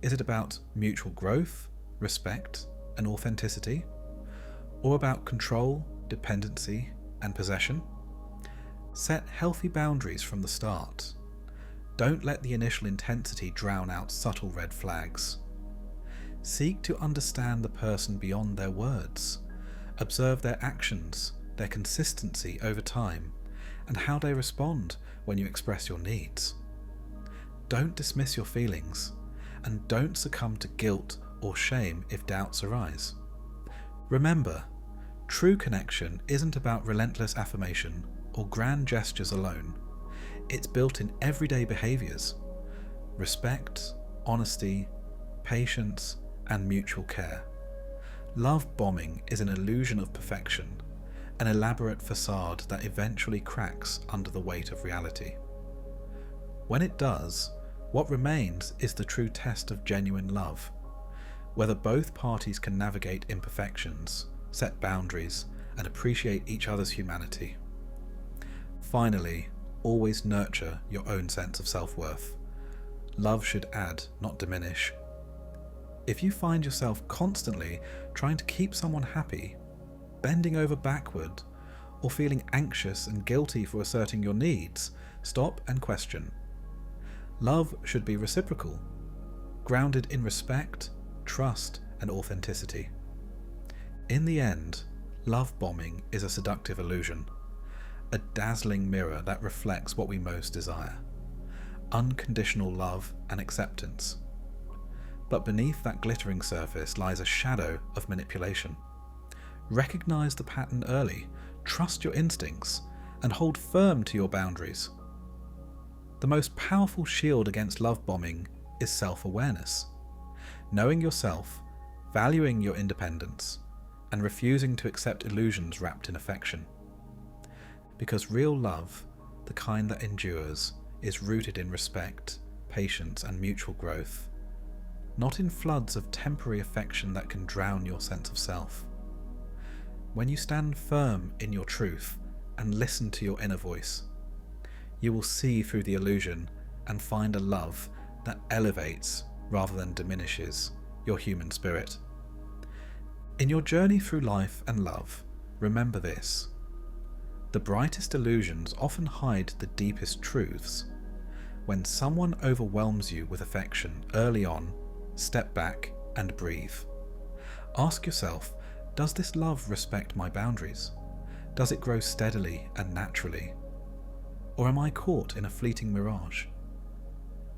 Is it about mutual growth, respect, and authenticity? Or about control, dependency, and possession? Set healthy boundaries from the start. Don't let the initial intensity drown out subtle red flags. Seek to understand the person beyond their words. Observe their actions, their consistency over time, and how they respond when you express your needs. Don't dismiss your feelings, and don't succumb to guilt or shame if doubts arise. Remember, true connection isn't about relentless affirmation or grand gestures alone. It's built in everyday behaviours: respect, honesty, patience, and mutual care. Love bombing is an illusion of perfection, an elaborate facade that eventually cracks under the weight of reality. When it does, what remains is the true test of genuine love, whether both parties can navigate imperfections, set boundaries, and appreciate each other's humanity. Finally, always nurture your own sense of self-worth. Love should add, not diminish. If you find yourself constantly trying to keep someone happy, bending over backward, or feeling anxious and guilty for asserting your needs, stop and question. Love should be reciprocal, grounded in respect, trust, and authenticity. In the end, love bombing is a seductive illusion, a dazzling mirror that reflects what we most desire: unconditional love and acceptance. But beneath that glittering surface lies a shadow of manipulation. Recognize the pattern early, trust your instincts, and hold firm to your boundaries. The most powerful shield against love bombing is self-awareness. Knowing yourself, valuing your independence, and refusing to accept illusions wrapped in affection. Because real love, the kind that endures, is rooted in respect, patience, and mutual growth, not in floods of temporary affection that can drown your sense of self. When you stand firm in your truth and listen to your inner voice, you will see through the illusion and find a love that elevates rather than diminishes your human spirit. In your journey through life and love, remember this: the brightest illusions often hide the deepest truths. When someone overwhelms you with affection early on, step back and breathe. Ask yourself, does this love respect my boundaries? Does it grow steadily and naturally? Or am I caught in a fleeting mirage?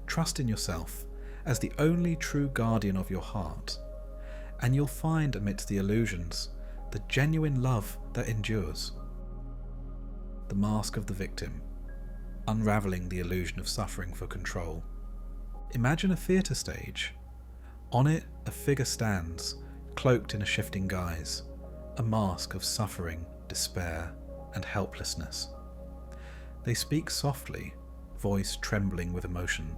Trust in yourself as the only true guardian of your heart, and you'll find amidst the illusions the genuine love that endures. The mask of the victim. unravelling the illusion of suffering for control. Imagine a theatre stage. On it, a figure stands, cloaked in a shifting guise, a mask of suffering, despair, and helplessness. They speak softly, voice trembling with emotion,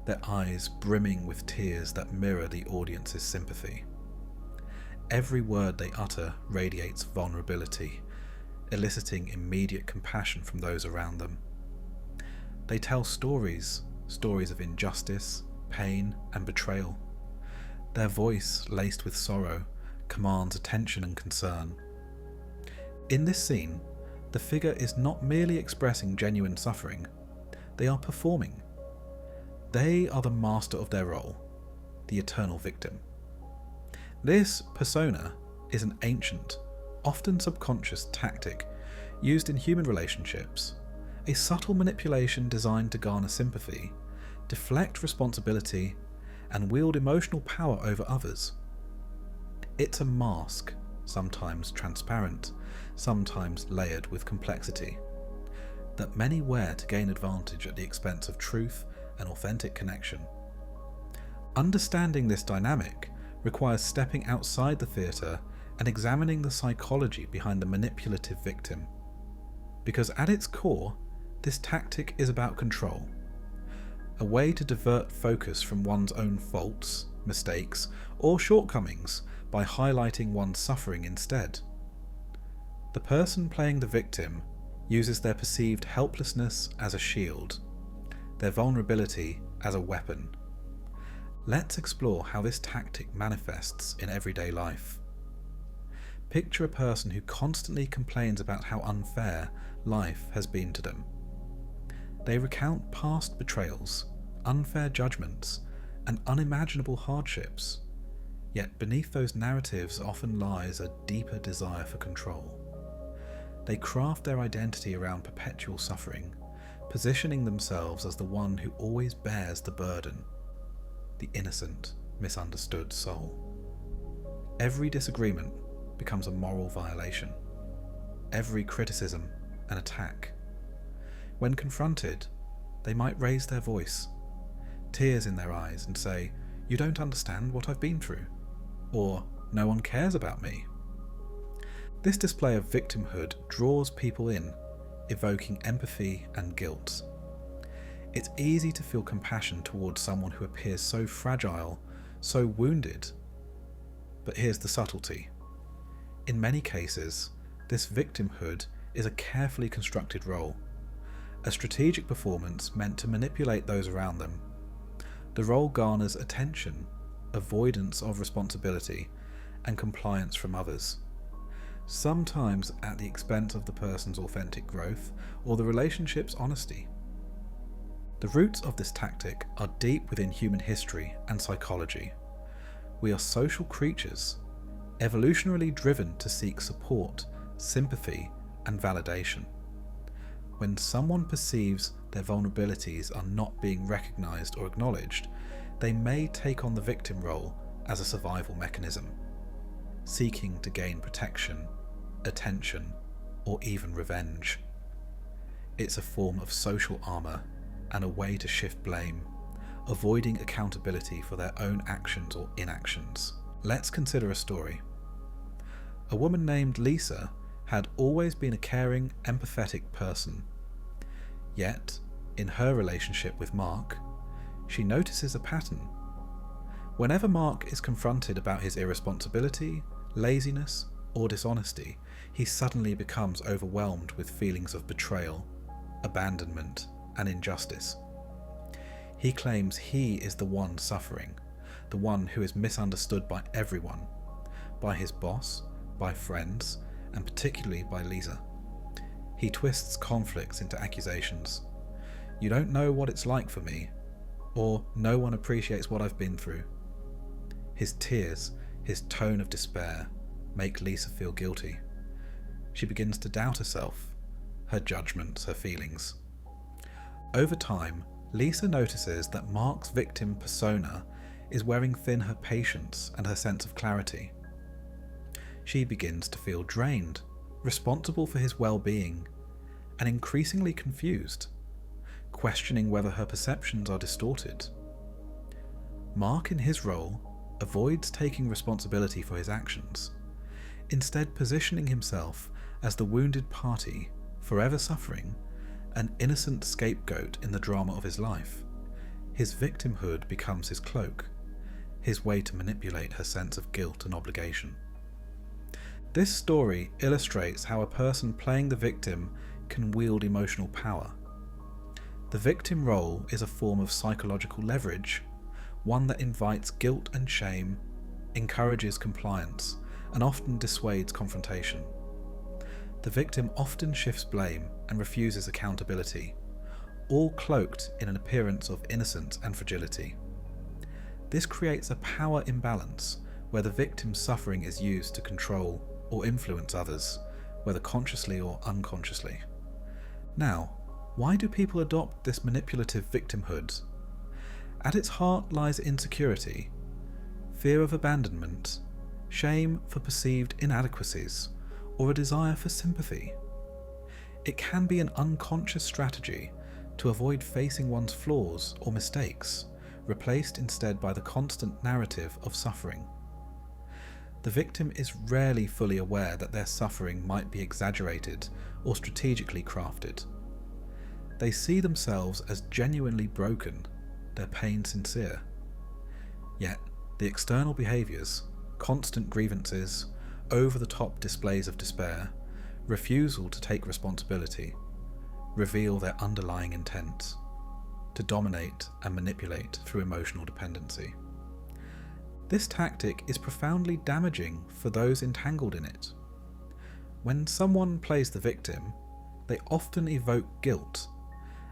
their eyes brimming with tears that mirror the audience's sympathy. Every word they utter radiates vulnerability, eliciting immediate compassion from those around them. They tell stories of injustice, pain, and betrayal. Their voice, laced with sorrow, commands attention and concern. In this scene, the figure is not merely expressing genuine suffering, they are performing. They are the master of their role, the eternal victim. This persona is an ancient, often subconscious tactic used in human relationships, a subtle manipulation designed to garner sympathy, deflect responsibility, and wield emotional power over others. It's a mask, sometimes transparent, sometimes layered with complexity, that many wear to gain advantage at the expense of truth and authentic connection. Understanding this dynamic requires stepping outside the theatre and examining the psychology behind the manipulative victim. Because at its core, this tactic is about control, a way to divert focus from one's own faults, mistakes, or shortcomings by highlighting one's suffering instead. The person playing the victim uses their perceived helplessness as a shield, their vulnerability as a weapon. Let's explore how this tactic manifests in everyday life. Picture a person who constantly complains about how unfair life has been to them. They recount past betrayals, unfair judgments, and unimaginable hardships. Yet beneath those narratives often lies a deeper desire for control. They craft their identity around perpetual suffering, positioning themselves as the one who always bears the burden, the innocent, misunderstood soul. Every disagreement becomes a moral violation, every criticism an attack. When confronted, they might raise their voice, tears in their eyes, and say, "You don't understand what I've been through," or "No one cares about me." This display of victimhood draws people in, evoking empathy and guilt. It's easy to feel compassion towards someone who appears so fragile, so wounded. But here's the subtlety. In many cases, this victimhood is a carefully constructed role, a strategic performance meant to manipulate those around them. The role garners attention, avoidance of responsibility, and compliance from others, sometimes at the expense of the person's authentic growth or the relationship's honesty. The roots of this tactic are deep within human history and psychology. We are social creatures, evolutionarily driven to seek support, sympathy, and validation. When someone perceives their vulnerabilities are not being recognised or acknowledged, they may take on the victim role as a survival mechanism, seeking to gain protection, attention, or even revenge. It's a form of social armour and a way to shift blame, avoiding accountability for their own actions or inactions. Let's consider a story. A woman named Lisa had always been a caring, empathetic person. Yet, in her relationship with Mark, she notices a pattern. Whenever Mark is confronted about his irresponsibility, laziness, or dishonesty, he suddenly becomes overwhelmed with feelings of betrayal, abandonment, and injustice. He claims he is the one suffering, the one who is misunderstood by everyone, by his boss, by friends, and particularly by Lisa. He twists conflicts into accusations. "You don't know what it's like for me," or "No one appreciates what I've been through." His tears, his tone of despair, make Lisa feel guilty. She begins to doubt herself, her judgments, her feelings. Over time, Lisa notices that Mark's victim persona is wearing thin her patience and her sense of clarity. She begins to feel drained, responsible for his well-being, and increasingly confused. questioning whether her perceptions are distorted. Mark, in his role, avoids taking responsibility for his actions, instead positioning himself as the wounded party, forever suffering, an innocent scapegoat in the drama of his life. His victimhood becomes his cloak, his way to manipulate her sense of guilt and obligation. This story illustrates how a person playing the victim can wield emotional power. The victim role is a form of psychological leverage, one that invites guilt and shame, encourages compliance, and often dissuades confrontation. The victim often shifts blame and refuses accountability, all cloaked in an appearance of innocence and fragility. This creates a power imbalance where the victim's suffering is used to control or influence others, whether consciously or unconsciously. Now, why do people adopt this manipulative victimhood? At its heart lies insecurity, fear of abandonment, shame for perceived inadequacies, or a desire for sympathy. It can be an unconscious strategy to avoid facing one's flaws or mistakes, replaced instead by the constant narrative of suffering. The victim is rarely fully aware that their suffering might be exaggerated or strategically crafted. They see themselves as genuinely broken, their pain sincere. Yet, the external behaviours, constant grievances, over-the-top displays of despair, refusal to take responsibility, reveal their underlying intent to dominate and manipulate through emotional dependency. This tactic is profoundly damaging for those entangled in it. When someone plays the victim, they often evoke guilt,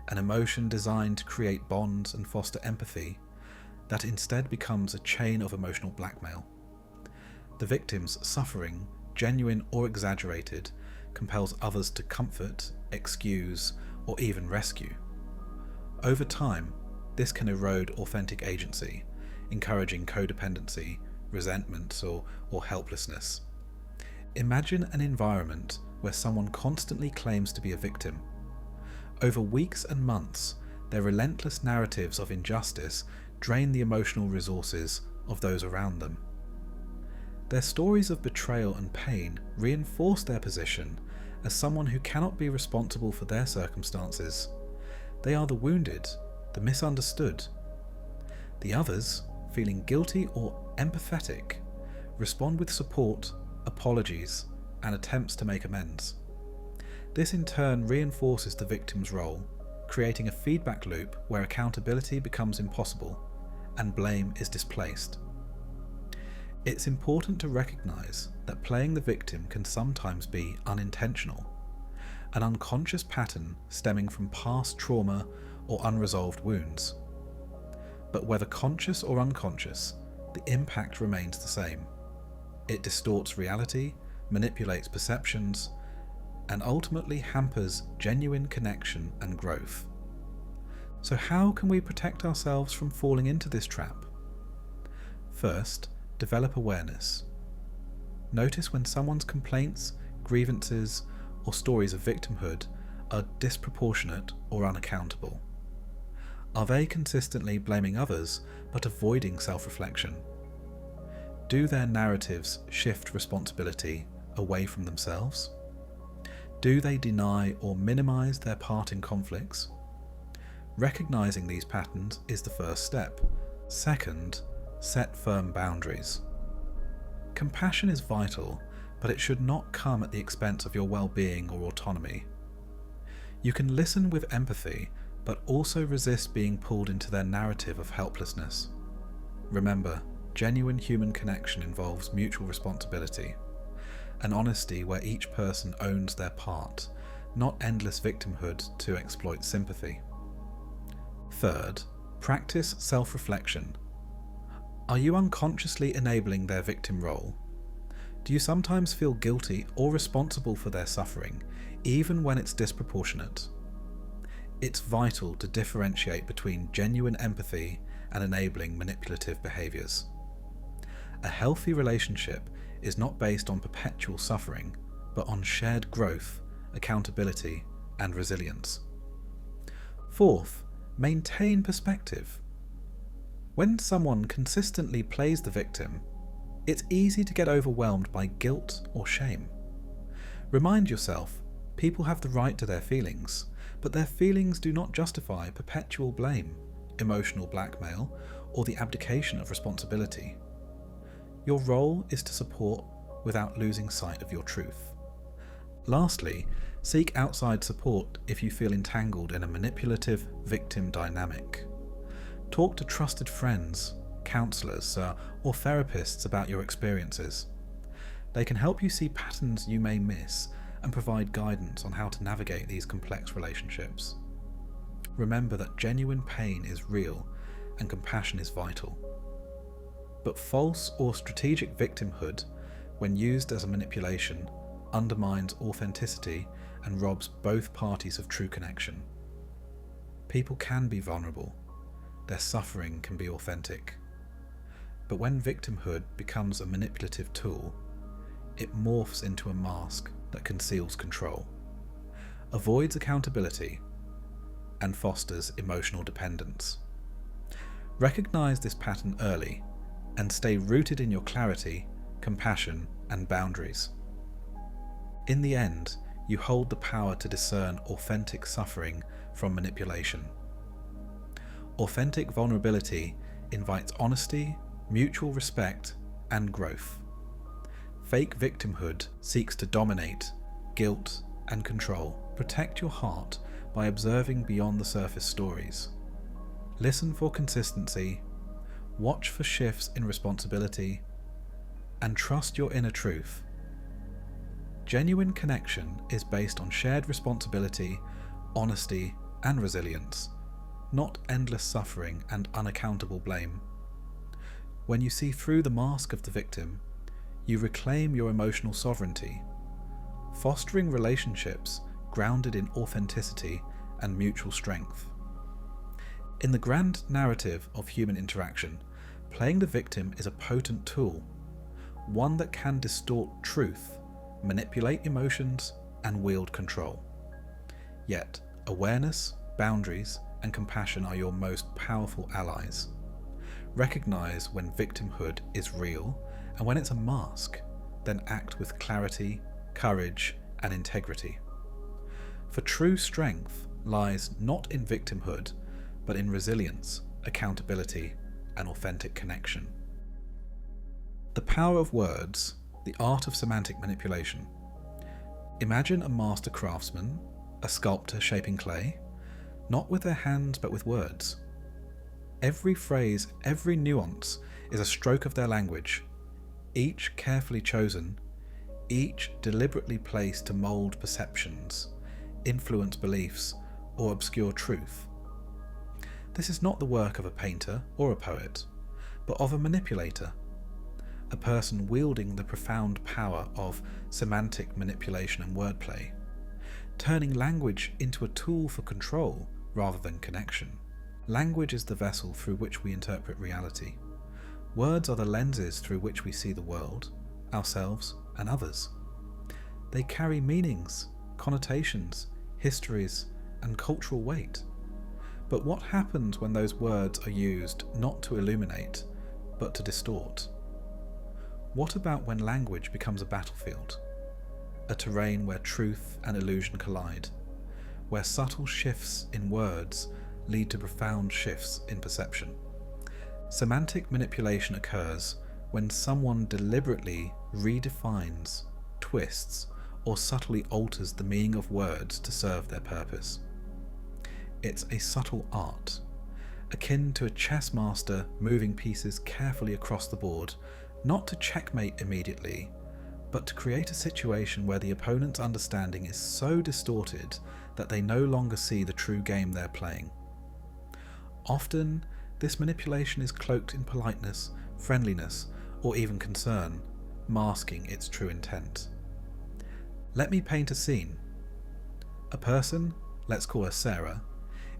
an emotion designed to create bonds and foster empathy that instead becomes a chain of emotional blackmail. The victim's suffering, genuine or exaggerated, compels others to comfort, excuse, or even rescue. Over time, this can erode authentic agency, encouraging codependency, resentment, or helplessness. Imagine an environment where someone constantly claims to be a victim. Over weeks and months, their relentless narratives of injustice drain the emotional resources of those around them. Their stories of betrayal and pain reinforce their position as someone who cannot be responsible for their circumstances. They are the wounded, the misunderstood. The others, feeling guilty or empathetic, respond with support, apologies, and attempts to make amends. This in turn reinforces the victim's role, creating a feedback loop where accountability becomes impossible and blame is displaced. It's important to recognise that playing the victim can sometimes be unintentional, an unconscious pattern stemming from past trauma or unresolved wounds. But whether conscious or unconscious, the impact remains the same. It distorts reality, manipulates perceptions, and ultimately hampers genuine connection and growth. So how can we protect ourselves from falling into this trap? First, develop awareness. Notice when someone's complaints, grievances, or stories of victimhood are disproportionate or unaccountable. Are they consistently blaming others but avoiding self-reflection? Do their narratives shift responsibility away from themselves? Do they deny or minimize their part in conflicts? Recognizing these patterns is the first step. Second, set firm boundaries. Compassion is vital, but it should not come at the expense of your well-being or autonomy. You can listen with empathy, but also resist being pulled into their narrative of helplessness. Remember, genuine human connection involves mutual responsibility, an honesty where each person owns their part, not endless victimhood to exploit sympathy. Third, practice self-reflection. Are you unconsciously enabling their victim role? Do you sometimes feel guilty or responsible for their suffering, even when it's disproportionate? It's vital to differentiate between genuine empathy and enabling manipulative behaviours. A healthy relationship is not based on perpetual suffering, but on shared growth, accountability, and resilience. Fourth, maintain perspective. When someone consistently plays the victim, it's easy to get overwhelmed by guilt or shame. Remind yourself, people have the right to their feelings, but their feelings do not justify perpetual blame, emotional blackmail, or the abdication of responsibility. Your role is to support without losing sight of your truth. Lastly, seek outside support if you feel entangled in a manipulative victim dynamic. Talk to trusted friends, counsellors, or therapists about your experiences. They can help you see patterns you may miss and provide guidance on how to navigate these complex relationships. Remember that genuine pain is real and compassion is vital. But false or strategic victimhood, when used as a manipulation, undermines authenticity and robs both parties of true connection. People can be vulnerable. Their suffering can be authentic. But when victimhood becomes a manipulative tool, it morphs into a mask that conceals control, avoids accountability, and fosters emotional dependence. Recognize this pattern early and stay rooted in your clarity, compassion, and boundaries. In the end, you hold the power to discern authentic suffering from manipulation. Authentic vulnerability invites honesty, mutual respect, and growth. Fake victimhood seeks to dominate, guilt, and control. Protect your heart by observing beyond the surface stories. Listen for consistency, watch for shifts in responsibility, and trust your inner truth. Genuine connection is based on shared responsibility, honesty, and resilience, not endless suffering and unaccountable blame. When you see through the mask of the victim, you reclaim your emotional sovereignty, fostering relationships grounded in authenticity and mutual strength. In the grand narrative of human interaction, playing the victim is a potent tool, one that can distort truth, manipulate emotions, and wield control. Yet, awareness, boundaries, and compassion are your most powerful allies. Recognize when victimhood is real, and when it's a mask, then act with clarity, courage, and integrity. For true strength lies not in victimhood, but in resilience, accountability, and authentic connection. The power of words, the art of semantic manipulation. Imagine a master craftsman, a sculptor shaping clay, not with their hands but with words. Every phrase, every nuance is a stroke of their language, each carefully chosen, each deliberately placed to mould perceptions, influence beliefs, or obscure truth. This is not the work of a painter or a poet, but of a manipulator, a person wielding the profound power of semantic manipulation and wordplay, turning language into a tool for control rather than connection. Language is the vessel through which we interpret reality. Words are the lenses through which we see the world, ourselves, and others. They carry meanings, connotations, histories, and cultural weight. But what happens when those words are used not to illuminate, but to distort? What about when language becomes a battlefield, a terrain where truth and illusion collide, where subtle shifts in words lead to profound shifts in perception? Semantic manipulation occurs when someone deliberately redefines, twists, or subtly alters the meaning of words to serve their purpose. It's a subtle art, akin to a chess master moving pieces carefully across the board, not to checkmate immediately, but to create a situation where the opponent's understanding is so distorted that they no longer see the true game they're playing. Often, this manipulation is cloaked in politeness, friendliness, or even concern, masking its true intent. Let me paint a scene. A person, let's call her Sarah,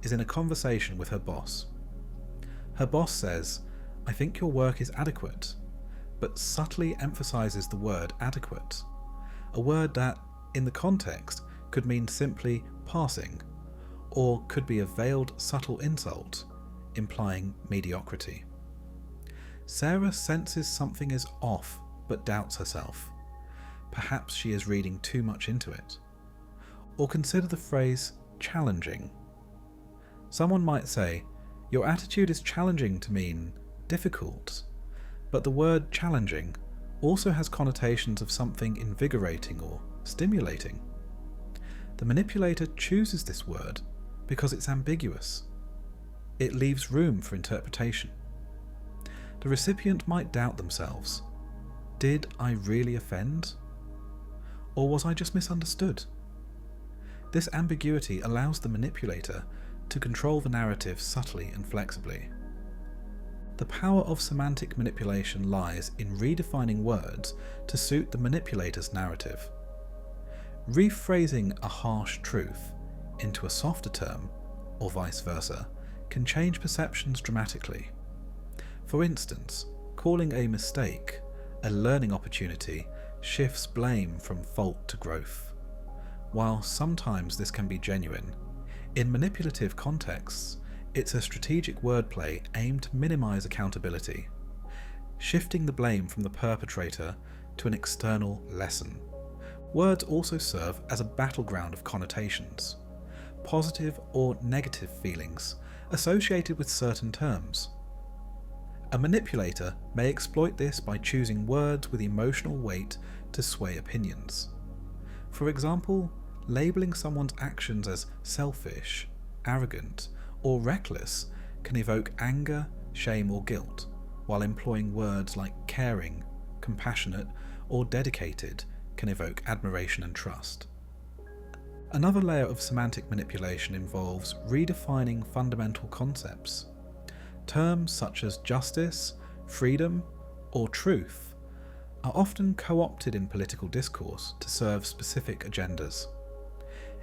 is in a conversation with her boss. Her boss says, "I think your work is adequate," but subtly emphasizes the word adequate, a word that, in the context, could mean simply passing, or could be a veiled, subtle insult, implying mediocrity. Sarah senses something is off but doubts herself. Perhaps she is reading too much into it. Or consider the phrase challenging. Someone might say, "Your attitude is challenging" to mean difficult, but the word challenging also has connotations of something invigorating or stimulating. The manipulator chooses this word because it's ambiguous. It leaves room for interpretation. The recipient might doubt themselves. Did I really offend? Or was I just misunderstood? This ambiguity allows the manipulator to control the narrative subtly and flexibly. The power of semantic manipulation lies in redefining words to suit the manipulator's narrative. Rephrasing a harsh truth into a softer term, or vice versa, can change perceptions dramatically. For instance, calling a mistake a learning opportunity shifts blame from fault to growth. While sometimes this can be genuine, in manipulative contexts, it's a strategic wordplay aimed to minimize accountability, shifting the blame from the perpetrator to an external lesson. Words also serve as a battleground of connotations, positive or negative feelings associated with certain terms. A manipulator may exploit this by choosing words with emotional weight to sway opinions. For example, labeling someone's actions as selfish, arrogant, or reckless can evoke anger, shame, or guilt, while employing words like caring, compassionate, or dedicated can evoke admiration and trust. Another layer of semantic manipulation involves redefining fundamental concepts. Terms such as justice, freedom, or truth are often co-opted in political discourse to serve specific agendas.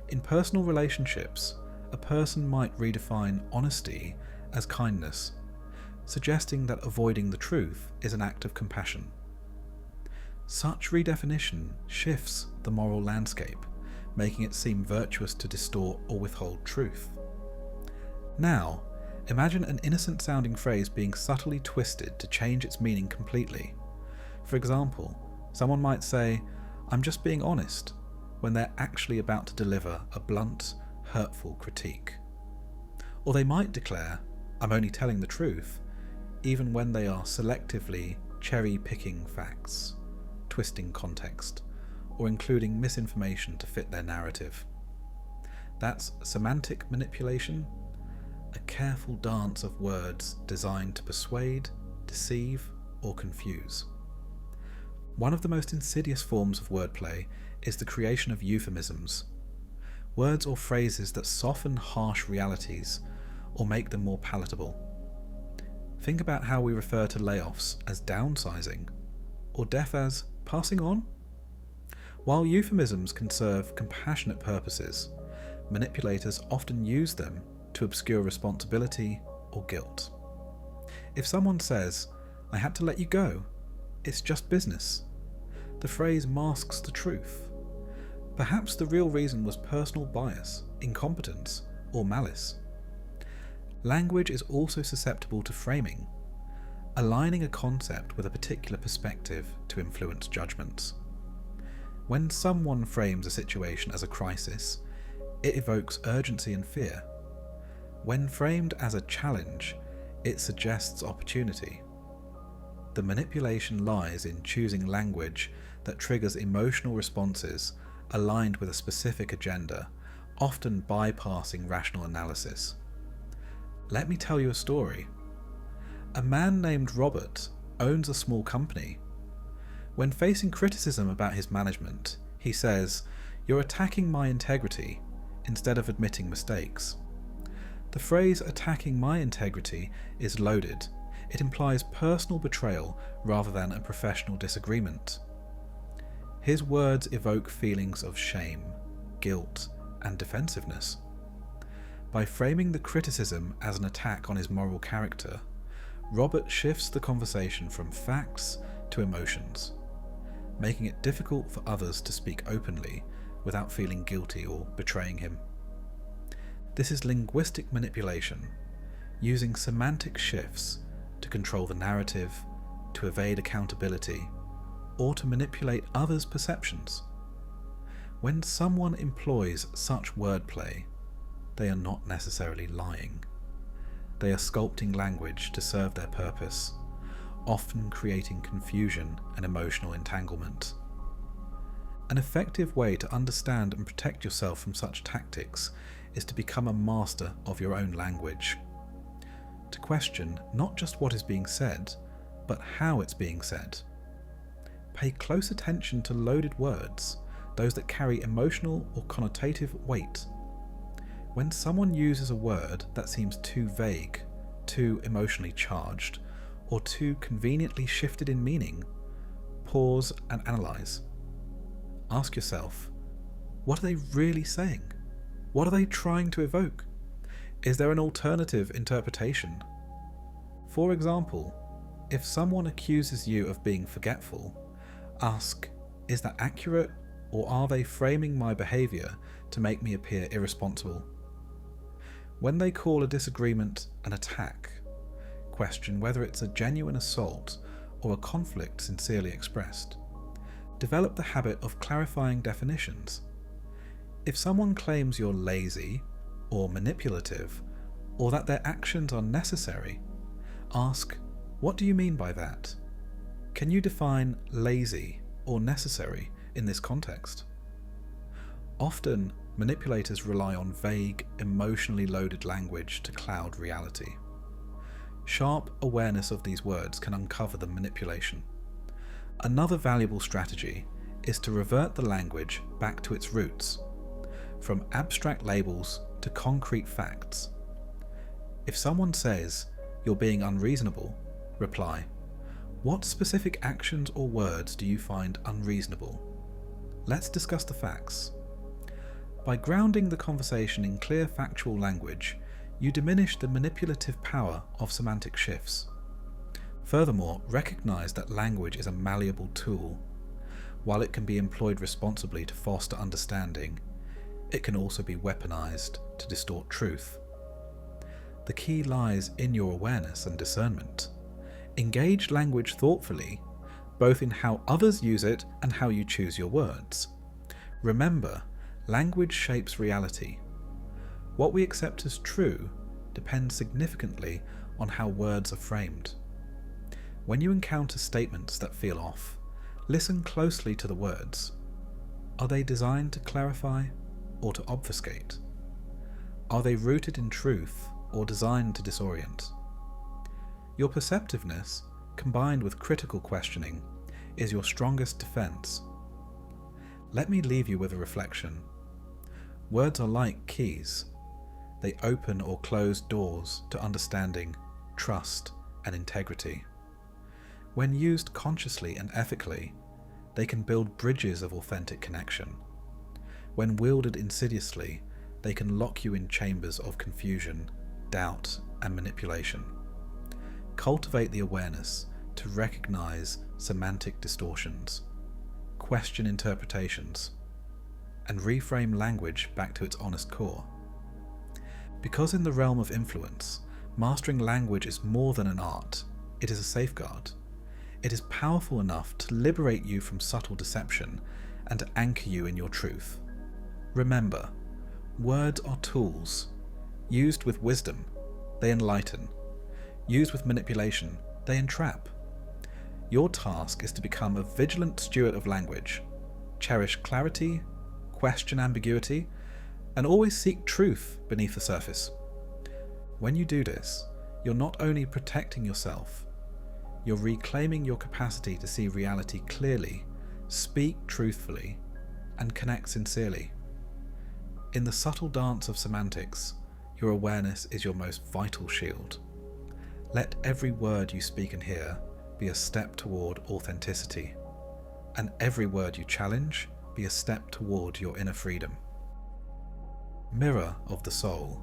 In personal relationships, a person might redefine honesty as kindness, suggesting that avoiding the truth is an act of compassion. Such redefinition shifts the moral landscape, making it seem virtuous to distort or withhold truth. Now, imagine an innocent-sounding phrase being subtly twisted to change its meaning completely. For example, someone might say, "I'm just being honest," when they're actually about to deliver a blunt, hurtful critique. Or they might declare, "I'm only telling the truth," even when they are selectively cherry-picking facts, twisting context, or including misinformation to fit their narrative. That's semantic manipulation, a careful dance of words designed to persuade, deceive, or confuse. One of the most insidious forms of wordplay is the creation of euphemisms, words or phrases that soften harsh realities or make them more palatable. Think about how we refer to layoffs as downsizing, or death as passing on. While euphemisms can serve compassionate purposes, manipulators often use them to obscure responsibility or guilt. If someone says, "I had to let you go, it's just business," the phrase masks the truth. Perhaps the real reason was personal bias, incompetence, or malice. Language is also susceptible to framing, aligning a concept with a particular perspective to influence judgments. When someone frames a situation as a crisis, it evokes urgency and fear. When framed as a challenge, it suggests opportunity. The manipulation lies in choosing language that triggers emotional responses aligned with a specific agenda, often bypassing rational analysis. Let me tell you a story. A man named Robert owns a small company. When facing criticism about his management, he says, "You're attacking my integrity," instead of admitting mistakes. The phrase "attacking my integrity" is loaded. It implies personal betrayal rather than a professional disagreement. His words evoke feelings of shame, guilt, and defensiveness. By framing the criticism as an attack on his moral character, Robert shifts the conversation from facts to emotions, making it difficult for others to speak openly without feeling guilty or betraying him. This is linguistic manipulation, using semantic shifts to control the narrative, to evade accountability, or to manipulate others' perceptions. When someone employs such wordplay, they are not necessarily lying. They are sculpting language to serve their purpose, often creating confusion and emotional entanglement. An effective way to understand and protect yourself from such tactics is to become a master of your own language. To question not just what is being said, but how it's being said. Pay close attention to loaded words, those that carry emotional or connotative weight. When someone uses a word that seems too vague, too emotionally charged, or too conveniently shifted in meaning, pause and analyze. Ask yourself, what are they really saying? What are they trying to evoke? Is there an alternative interpretation? For example, if someone accuses you of being forgetful, ask, is that accurate, or are they framing my behaviour to make me appear irresponsible? When they call a disagreement an attack, question whether it's a genuine assault or a conflict sincerely expressed. Develop the habit of clarifying definitions. If someone claims you're lazy or manipulative, or that their actions are necessary, ask, what do you mean by that? Can you define lazy or necessary in this context? Often, manipulators rely on vague, emotionally loaded language to cloud reality. Sharp awareness of these words can uncover the manipulation. Another valuable strategy is to revert the language back to its roots, from abstract labels to concrete facts. If someone says, "You're being unreasonable," reply, "What specific actions or words do you find unreasonable? Let's discuss the facts." By grounding the conversation in clear factual language, you diminish the manipulative power of semantic shifts. Furthermore, recognize that language is a malleable tool. While it can be employed responsibly to foster understanding, it can also be weaponized to distort truth. The key lies in your awareness and discernment. Engage language thoughtfully, both in how others use it and how you choose your words. Remember, language shapes reality. What we accept as true depends significantly on how words are framed. When you encounter statements that feel off, listen closely to the words. Are they designed to clarify or to obfuscate? Are they rooted in truth or designed to disorient? Your perceptiveness, combined with critical questioning, is your strongest defense. Let me leave you with a reflection. Words are like keys. They open or close doors to understanding, trust, and integrity. When used consciously and ethically, they can build bridges of authentic connection. When wielded insidiously, they can lock you in chambers of confusion, doubt, and manipulation. Cultivate the awareness to recognize semantic distortions, question interpretations, and reframe language back to its honest core. Because in the realm of influence, mastering language is more than an art, it is a safeguard. It is powerful enough to liberate you from subtle deception and to anchor you in your truth. Remember, words are tools. Used with wisdom, they enlighten. Used with manipulation, they entrap. Your task is to become a vigilant steward of language. Cherish clarity, question ambiguity, and always seek truth beneath the surface. When you do this, you're not only protecting yourself, you're reclaiming your capacity to see reality clearly, speak truthfully, and connect sincerely. In the subtle dance of semantics, your awareness is your most vital shield. Let every word you speak and hear be a step toward authenticity, and every word you challenge be a step toward your inner freedom. Mirror of the soul,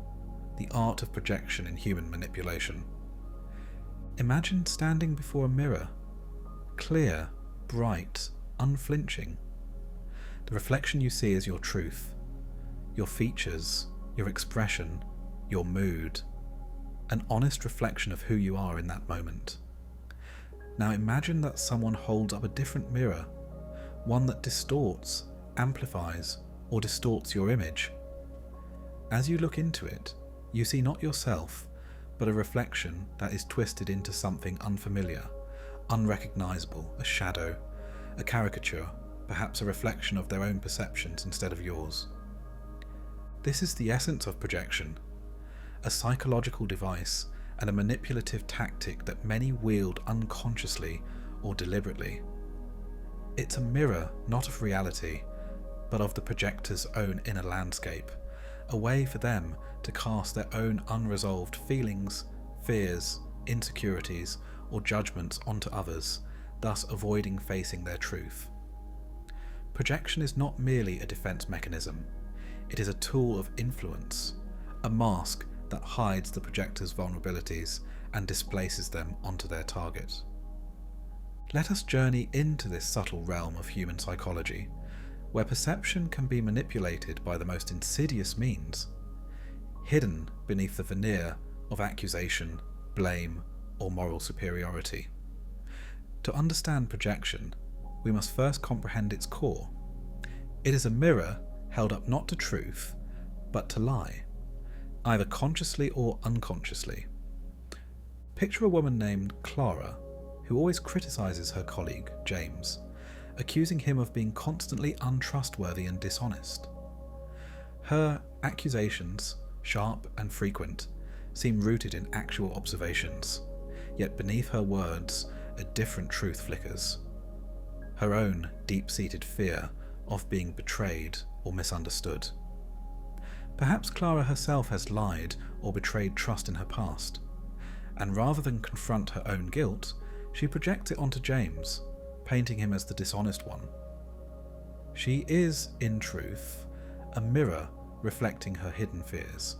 the art of projection in human manipulation. Imagine standing before a mirror, clear, bright, unflinching. The reflection you see is your truth, your features, your expression, your mood, an honest reflection of who you are in that moment. Now imagine that someone holds up a different mirror, one that distorts, amplifies, or distorts your image. As you look into it, you see not yourself, but a reflection that is twisted into something unfamiliar, unrecognizable, a shadow, a caricature, perhaps a reflection of their own perceptions instead of yours. This is the essence of projection, a psychological device and a manipulative tactic that many wield unconsciously or deliberately. It's a mirror not of reality, but of the projector's own inner landscape, a way for them to cast their own unresolved feelings, fears, insecurities, or judgments onto others, thus avoiding facing their truth. Projection is not merely a defense mechanism, it is a tool of influence, a mask that hides the projector's vulnerabilities and displaces them onto their target. Let us journey into this subtle realm of human psychology, where perception can be manipulated by the most insidious means, hidden beneath the veneer of accusation, blame, or moral superiority. To understand projection, we must first comprehend its core. It is a mirror held up not to truth, but to lie, either consciously or unconsciously. Picture a woman named Clara, who always criticizes her colleague, James, accusing him of being constantly untrustworthy and dishonest. Her accusations, sharp and frequent, seem rooted in actual observations, yet beneath her words a different truth flickers. Her own deep-seated fear of being betrayed or misunderstood. Perhaps Clara herself has lied or betrayed trust in her past, and rather than confront her own guilt, she projects it onto James, painting him as the dishonest one. She is, in truth, a mirror reflecting her hidden fears,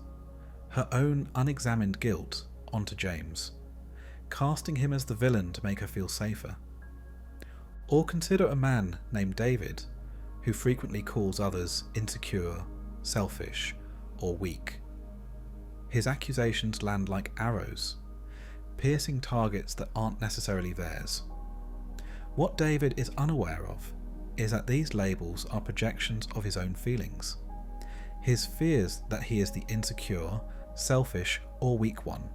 her own unexamined guilt onto James, casting him as the villain to make her feel safer. Or consider a man named David, who frequently calls others insecure, selfish, or weak. His accusations land like arrows, piercing targets that aren't necessarily theirs. What David is unaware of is that these labels are projections of his own feelings. His fears that he is the insecure, selfish, or weak one.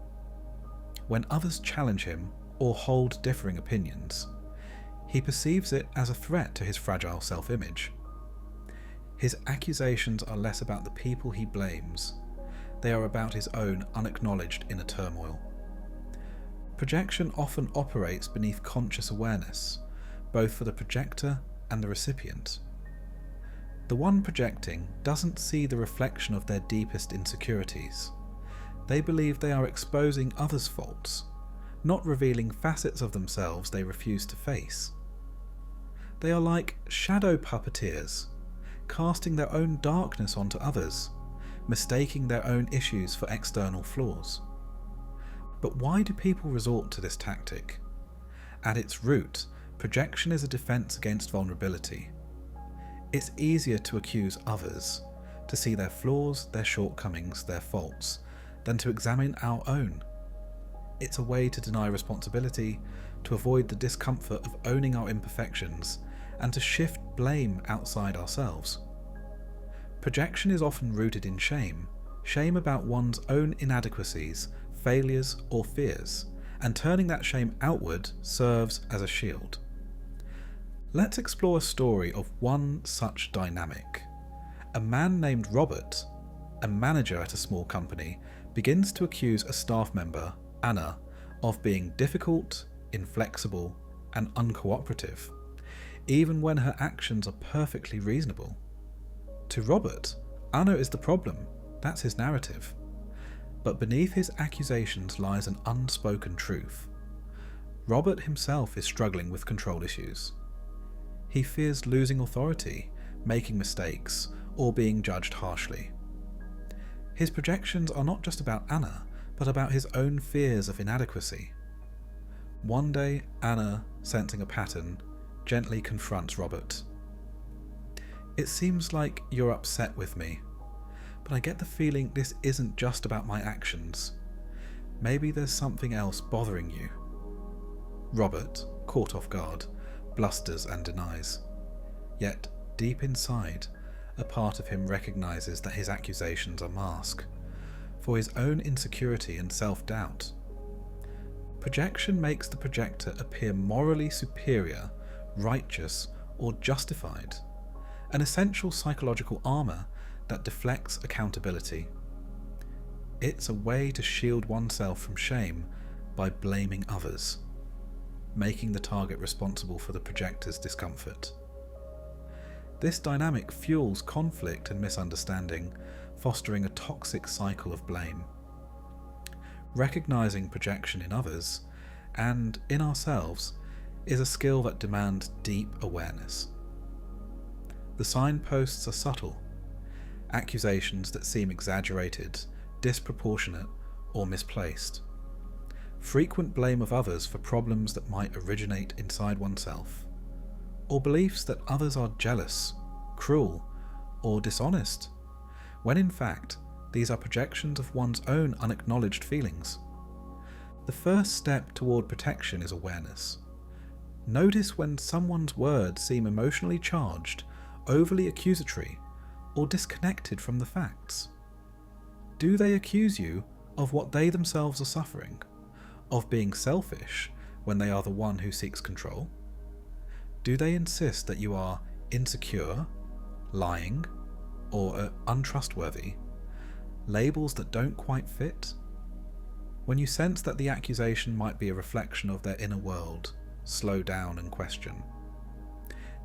When others challenge him or hold differing opinions, he perceives it as a threat to his fragile self-image. His accusations are less about the people he blames, they are about his own unacknowledged inner turmoil. Projection often operates beneath conscious awareness, both for the projector and the recipient. The one projecting doesn't see the reflection of their deepest insecurities. They believe they are exposing others' faults, not revealing facets of themselves they refuse to face. They are like shadow puppeteers, casting their own darkness onto others, mistaking their own issues for external flaws. But why do people resort to this tactic? At its root, projection is a defense against vulnerability. It's easier to accuse others, to see their flaws, their shortcomings, their faults, than to examine our own. It's a way to deny responsibility, to avoid the discomfort of owning our imperfections, and to shift blame outside ourselves. Projection is often rooted in shame, shame about one's own inadequacies, failures, or fears, and turning that shame outward serves as a shield. Let's explore a story of one such dynamic. A man named Robert, a manager at a small company, begins to accuse a staff member, Anna, of being difficult, inflexible, and uncooperative, even when her actions are perfectly reasonable. To Robert, Anna is the problem, that's his narrative. But beneath his accusations lies an unspoken truth. Robert himself is struggling with control issues. He fears losing authority, making mistakes, or being judged harshly. His projections are not just about Anna, but about his own fears of inadequacy. One day, Anna, sensing a pattern, gently confronts Robert. "It seems like you're upset with me, but I get the feeling this isn't just about my actions. Maybe there's something else bothering you. Robert, caught off guard, blusters and denies. Yet, deep inside, a part of him recognises that his accusations are mask, for his own insecurity and self-doubt. Projection makes the projector appear morally superior, righteous, or justified, an essential psychological armour that deflects accountability. It's a way to shield oneself from shame by blaming others, making the target responsible for the projector's discomfort. This dynamic fuels conflict and misunderstanding, fostering a toxic cycle of blame. Recognizing projection in others, and in ourselves, is a skill that demands deep awareness. The signposts are subtle, accusations that seem exaggerated, disproportionate, or misplaced. Frequent blame of others for problems that might originate inside oneself, or beliefs that others are jealous, cruel, or dishonest, when in fact these are projections of one's own unacknowledged feelings. The first step toward protection is awareness. Notice when someone's words seem emotionally charged, overly accusatory, or disconnected from the facts. Do they accuse you of what they themselves are suffering, of being selfish when they are the one who seeks control? Do they insist that you are insecure, lying, or untrustworthy, labels that don't quite fit? When you sense that the accusation might be a reflection of their inner world, slow down and question.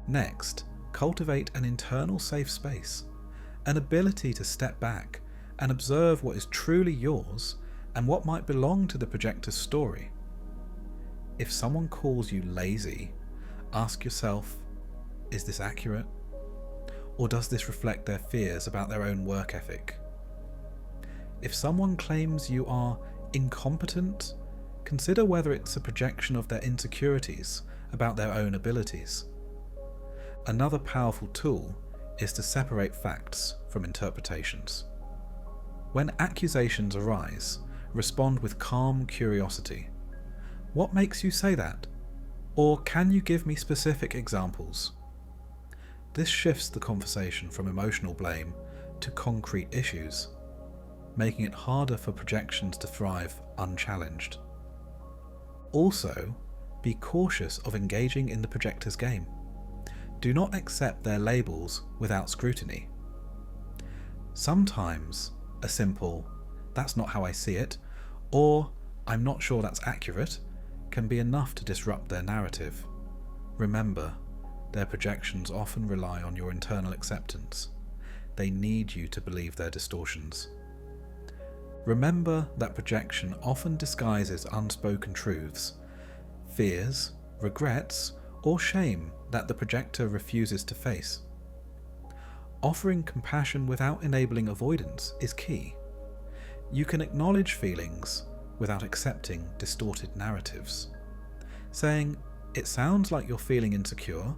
Next, cultivate an internal safe space, an ability to step back and observe what is truly yours and what might belong to the projector's story. If someone calls you lazy, ask yourself, is this accurate? Or does this reflect their fears about their own work ethic? If someone claims you are incompetent, consider whether it's a projection of their insecurities about their own abilities. Another powerful tool is to separate facts from interpretations. When accusations arise, respond with calm curiosity. What makes you say that? Or can you give me specific examples? This shifts the conversation from emotional blame to concrete issues, making it harder for projections to thrive unchallenged. Also, be cautious of engaging in the projector's game. Do not accept their labels without scrutiny. Sometimes a simple, "that's not how I see it," or "I'm not sure that's accurate," can be enough to disrupt their narrative. Remember, their projections often rely on your internal acceptance. They need you to believe their distortions. Remember that projection often disguises unspoken truths, fears, regrets, or shame that the projector refuses to face. Offering compassion without enabling avoidance is key. You can acknowledge feelings without accepting distorted narratives. Saying, "It sounds like you're feeling insecure,"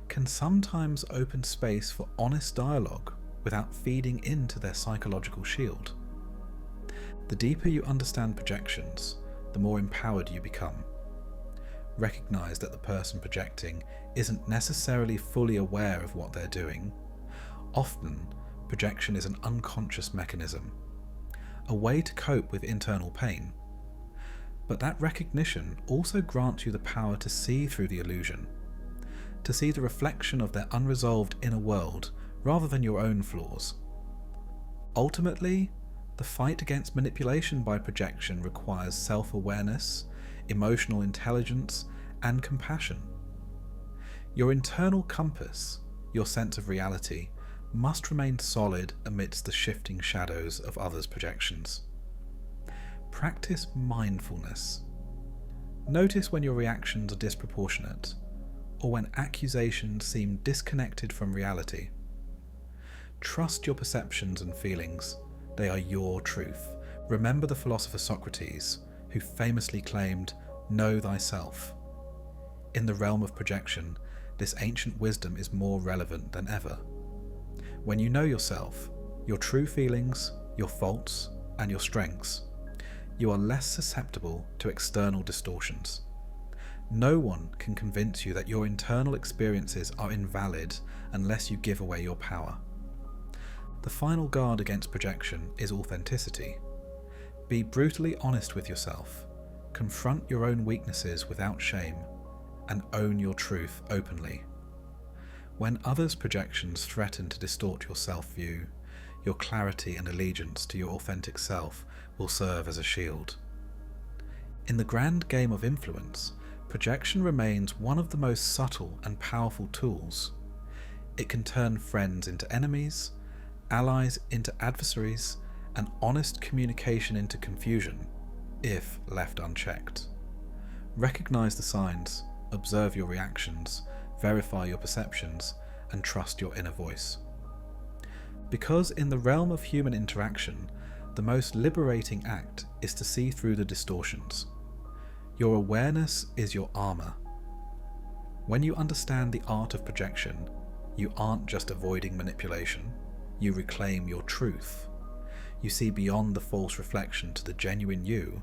can sometimes open space for honest dialogue without feeding into their psychological shield. The deeper you understand projections, the more empowered you become. Recognize that the person projecting isn't necessarily fully aware of what they're doing. Often, projection is an unconscious mechanism, a way to cope with internal pain. But that recognition also grants you the power to see through the illusion, to see the reflection of their unresolved inner world rather than your own flaws. Ultimately, the fight against manipulation by projection requires self-awareness, emotional intelligence, and compassion. Your internal compass, your sense of reality, must remain solid amidst the shifting shadows of others' projections. Practice mindfulness. Notice when your reactions are disproportionate, or when accusations seem disconnected from reality. Trust your perceptions and feelings. They are your truth. Remember the philosopher Socrates, who famously claimed, "Know thyself." In the realm of projection, this ancient wisdom is more relevant than ever. When you know yourself, your true feelings, your faults, and your strengths, you are less susceptible to external distortions. No one can convince you that your internal experiences are invalid unless you give away your power. The final guard against projection is authenticity. Be brutally honest with yourself, confront your own weaknesses without shame, and own your truth openly. When others' projections threaten to distort your self-view, your clarity and allegiance to your authentic self will serve as a shield. In the grand game of influence, projection remains one of the most subtle and powerful tools. It can turn friends into enemies, allies into adversaries, and honest communication into confusion, if left unchecked. Recognize the signs, observe your reactions, verify your perceptions, and trust your inner voice. Because in the realm of human interaction, the most liberating act is to see through the distortions. Your awareness is your armor. When you understand the art of projection, you aren't just avoiding manipulation, you reclaim your truth. You see beyond the false reflection to the genuine you,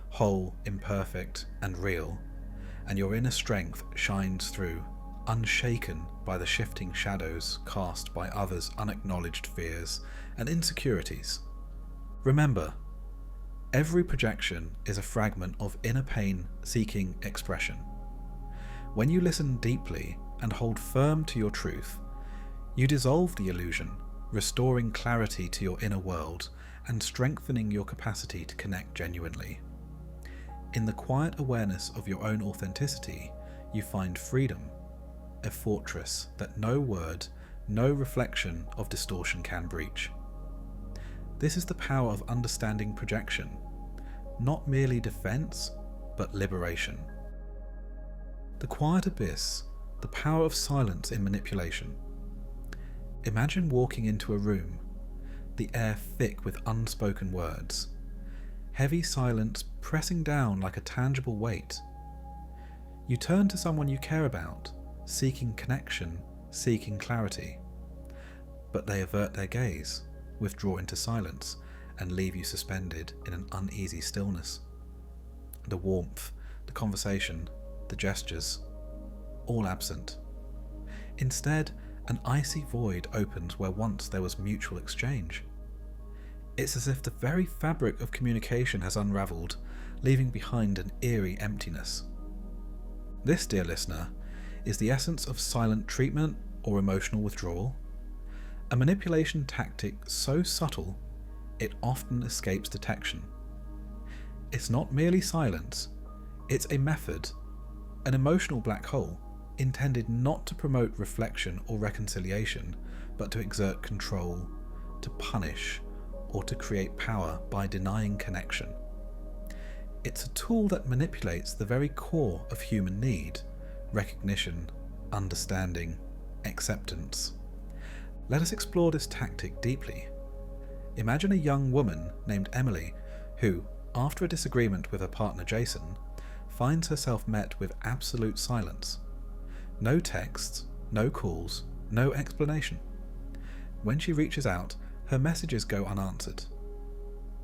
whole, imperfect, and real, and your inner strength shines through, unshaken by the shifting shadows cast by others' unacknowledged fears and insecurities. Remember, every projection is a fragment of inner pain seeking expression. When you listen deeply and hold firm to your truth, you dissolve the illusion, restoring clarity to your inner world and strengthening your capacity to connect genuinely. In the quiet awareness of your own authenticity, you find freedom, a fortress that no word, no reflection of distortion can breach. This is the power of understanding projection, not merely defense, but liberation. The quiet abyss, the power of silence in manipulation. Imagine walking into a room, the air thick with unspoken words, heavy silence pressing down like a tangible weight. You turn to someone you care about, seeking connection, seeking clarity, but they avert their gaze, withdraw into silence, and leave you suspended in an uneasy stillness. The warmth, the conversation, the gestures, all absent. Instead, an icy void opens where once there was mutual exchange. It's as if the very fabric of communication has unravelled, leaving behind an eerie emptiness. This, dear listener, is the essence of silent treatment or emotional withdrawal, a manipulation tactic so subtle it often escapes detection. It's not merely silence, it's a method, an emotional black hole, intended not to promote reflection or reconciliation, but to exert control, to punish, or to create power by denying connection. It's a tool that manipulates the very core of human need: recognition, understanding, acceptance. Let us explore this tactic deeply. Imagine a young woman named Emily who, after a disagreement with her partner Jason, finds herself met with absolute silence. No texts, no calls, no explanation. When she reaches out, her messages go unanswered.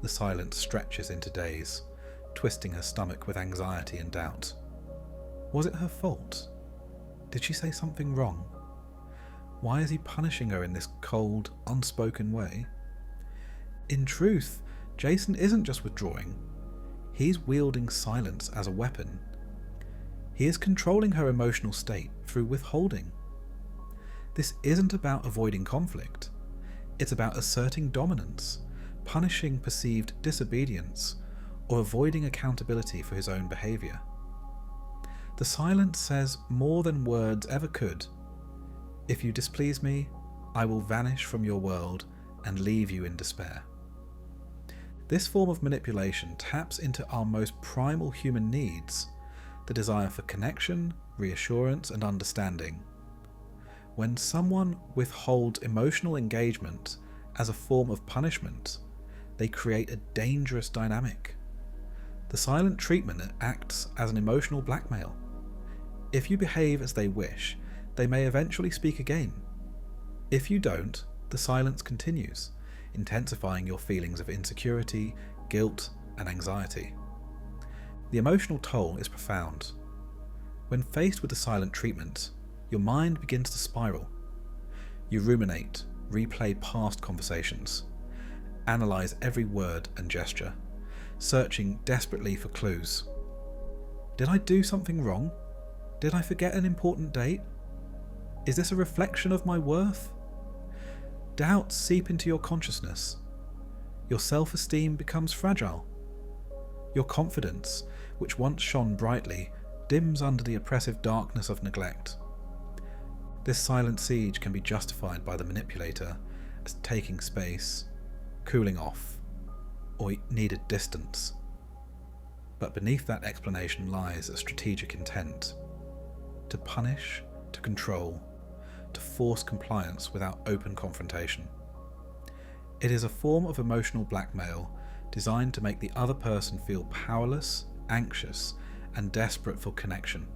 The silence stretches into days, twisting her stomach with anxiety and doubt. Was it her fault? Did she say something wrong? Why is he punishing her in this cold, unspoken way? In truth, Jason isn't just withdrawing. He's wielding silence as a weapon. He is controlling her emotional state through withholding. This isn't about avoiding conflict. It's about asserting dominance, punishing perceived disobedience, or avoiding accountability for his own behaviour. The silence says more than words ever could. If you displease me, I will vanish from your world and leave you in despair. This form of manipulation taps into our most primal human needs, the desire for connection, reassurance, and understanding. When someone withholds emotional engagement as a form of punishment, they create a dangerous dynamic. The silent treatment acts as an emotional blackmail. If you behave as they wish, they may eventually speak again. If you don't, the silence continues, intensifying your feelings of insecurity, guilt, and anxiety. The emotional toll is profound. When faced with the silent treatment, your mind begins to spiral. You ruminate, replay past conversations, analyze every word and gesture, searching desperately for clues. Did I do something wrong? Did I forget an important date? Is this a reflection of my worth? Doubts seep into your consciousness. Your self-esteem becomes fragile. Your confidence, which once shone brightly, dims under the oppressive darkness of neglect. This silent siege can be justified by the manipulator as taking space, cooling off, or needed distance. But beneath that explanation lies a strategic intent: to punish, to control, to force compliance without open confrontation. It is a form of emotional blackmail designed to make the other person feel powerless, anxious, and desperate for connection.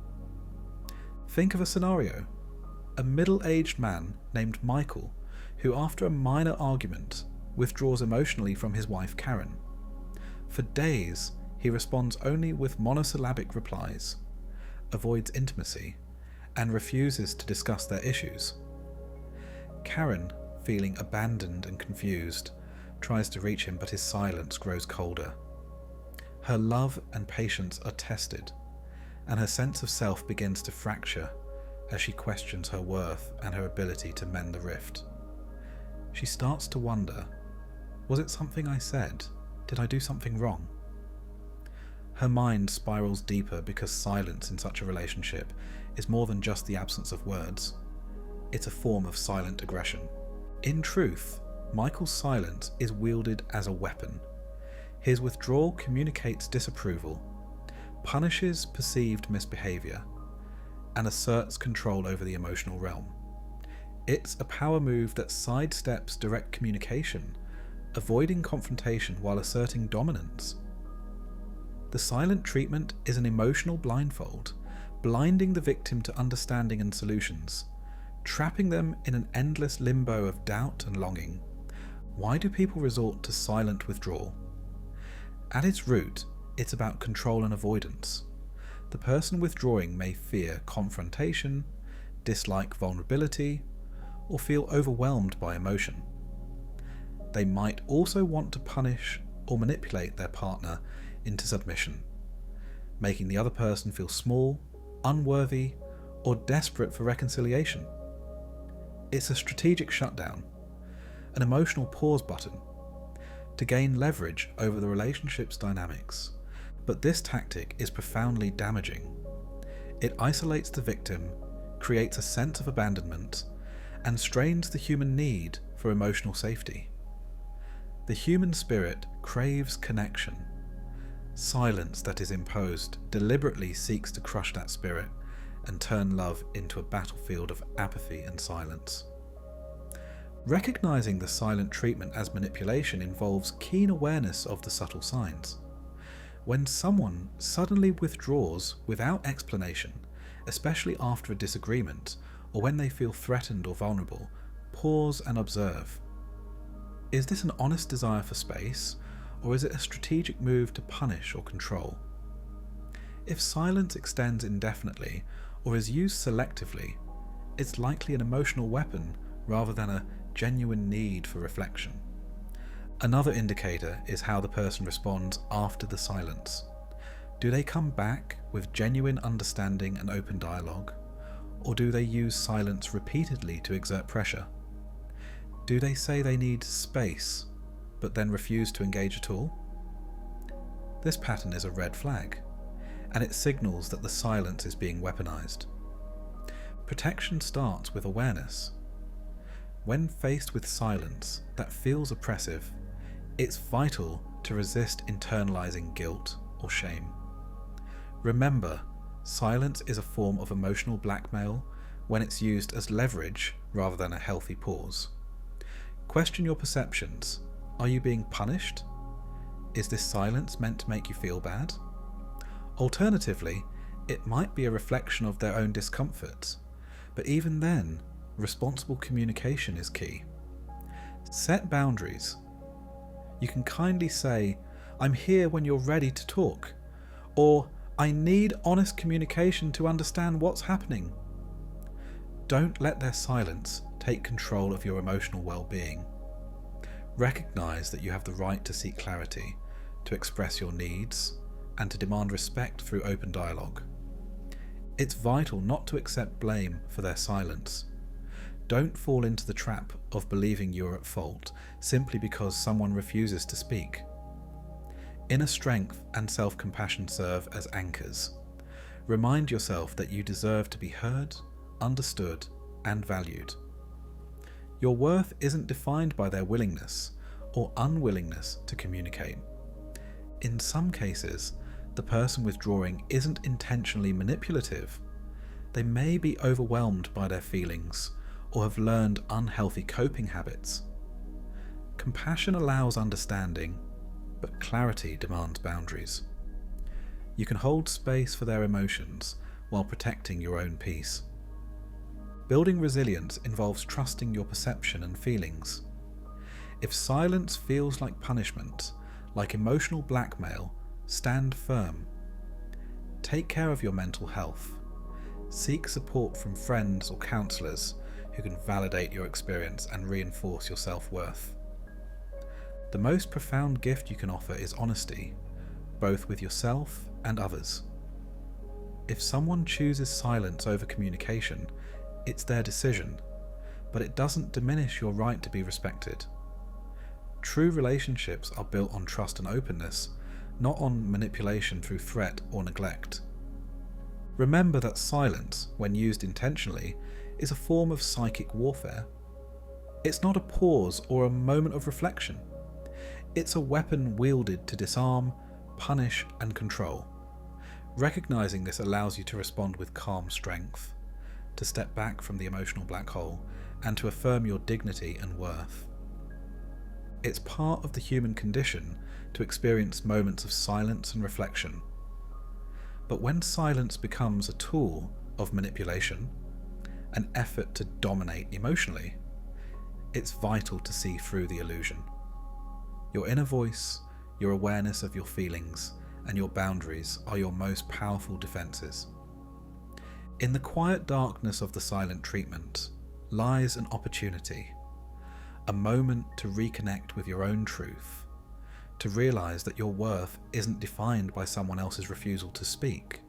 Think of a scenario: a middle-aged man named Michael, who after a minor argument withdraws emotionally from his wife Karen. For days, he responds only with monosyllabic replies, avoids intimacy, and refuses to discuss their issues. Karen, feeling abandoned and confused, tries to reach him, but his silence grows colder. Her love and patience are tested, and her sense of self begins to fracture as she questions her worth and her ability to mend the rift. She starts to wonder, was it something I said? Did I do something wrong? Her mind spirals deeper because silence in such a relationship is more than just the absence of words. It's a form of silent aggression. In truth, Michael's silence is wielded as a weapon. His withdrawal communicates disapproval, punishes perceived misbehaviour, and asserts control over the emotional realm. It's a power move that sidesteps direct communication, avoiding confrontation while asserting dominance. The silent treatment is an emotional blindfold, blinding the victim to understanding and solutions, trapping them in an endless limbo of doubt and longing. Why do people resort to silent withdrawal? At its root, it's about control and avoidance. The person withdrawing may fear confrontation, dislike vulnerability, or feel overwhelmed by emotion. They might also want to punish or manipulate their partner into submission, making the other person feel small, unworthy, or desperate for reconciliation. It's a strategic shutdown, an emotional pause button, to gain leverage over the relationship's dynamics. But this tactic is profoundly damaging. It isolates the victim, creates a sense of abandonment, and strains the human need for emotional safety. The human spirit craves connection. Silence that is imposed deliberately seeks to crush that spirit and turn love into a battlefield of apathy and silence. Recognizing the silent treatment as manipulation involves keen awareness of the subtle signs. When someone suddenly withdraws without explanation, especially after a disagreement, or when they feel threatened or vulnerable, pause and observe. Is this an honest desire for space, or is it a strategic move to punish or control? If silence extends indefinitely, or is used selectively, it's likely an emotional weapon rather than a genuine need for reflection. Another indicator is how the person responds after the silence. Do they come back with genuine understanding and open dialogue, or do they use silence repeatedly to exert pressure? Do they say they need space, but then refuse to engage at all? This pattern is a red flag, and it signals that the silence is being weaponized. Protection starts with awareness. When faced with silence that feels oppressive, it's vital to resist internalizing guilt or shame. Remember, silence is a form of emotional blackmail when it's used as leverage rather than a healthy pause. Question your perceptions. Are you being punished? Is this silence meant to make you feel bad? Alternatively, it might be a reflection of their own discomfort, but even then, responsible communication is key. Set boundaries You can kindly say, "I'm here when you're ready to talk," or "I need honest communication to understand what's happening." Don't let their silence take control of your emotional well-being. Recognize that you have the right to seek clarity, to express your needs, and to demand respect through open dialogue. It's vital not to accept blame for their silence. Don't fall into the trap of believing you're at fault simply because someone refuses to speak. Inner strength and self-compassion serve as anchors. Remind yourself that you deserve to be heard, understood, and valued. Your worth isn't defined by their willingness or unwillingness to communicate. In some cases, the person withdrawing isn't intentionally manipulative. They may be overwhelmed by their feelings or have learned unhealthy coping habits. Compassion allows understanding, but clarity demands boundaries. You can hold space for their emotions while protecting your own peace. Building resilience involves trusting your perception and feelings. If silence feels like punishment, like emotional blackmail, stand firm. Take care of your mental health. Seek support from friends or counsellors who can validate your experience and reinforce your self-worth. The most profound gift you can offer is honesty, both with yourself and others. If someone chooses silence over communication, it's their decision, but it doesn't diminish your right to be respected. True relationships are built on trust and openness, not on manipulation through threat or neglect. Remember that silence, when used intentionally, is a form of psychic warfare. It's not a pause or a moment of reflection. It's a weapon wielded to disarm, punish, and control. Recognizing this allows you to respond with calm strength, to step back from the emotional black hole, and to affirm your dignity and worth. It's part of the human condition to experience moments of silence and reflection. But when silence becomes a tool of manipulation, an effort to dominate emotionally, it's vital to see through the illusion. Your inner voice, your awareness of your feelings, and your boundaries are your most powerful defenses. In the quiet darkness of the silent treatment lies an opportunity, a moment to reconnect with your own truth, to realize that your worth isn't defined by someone else's refusal to speak.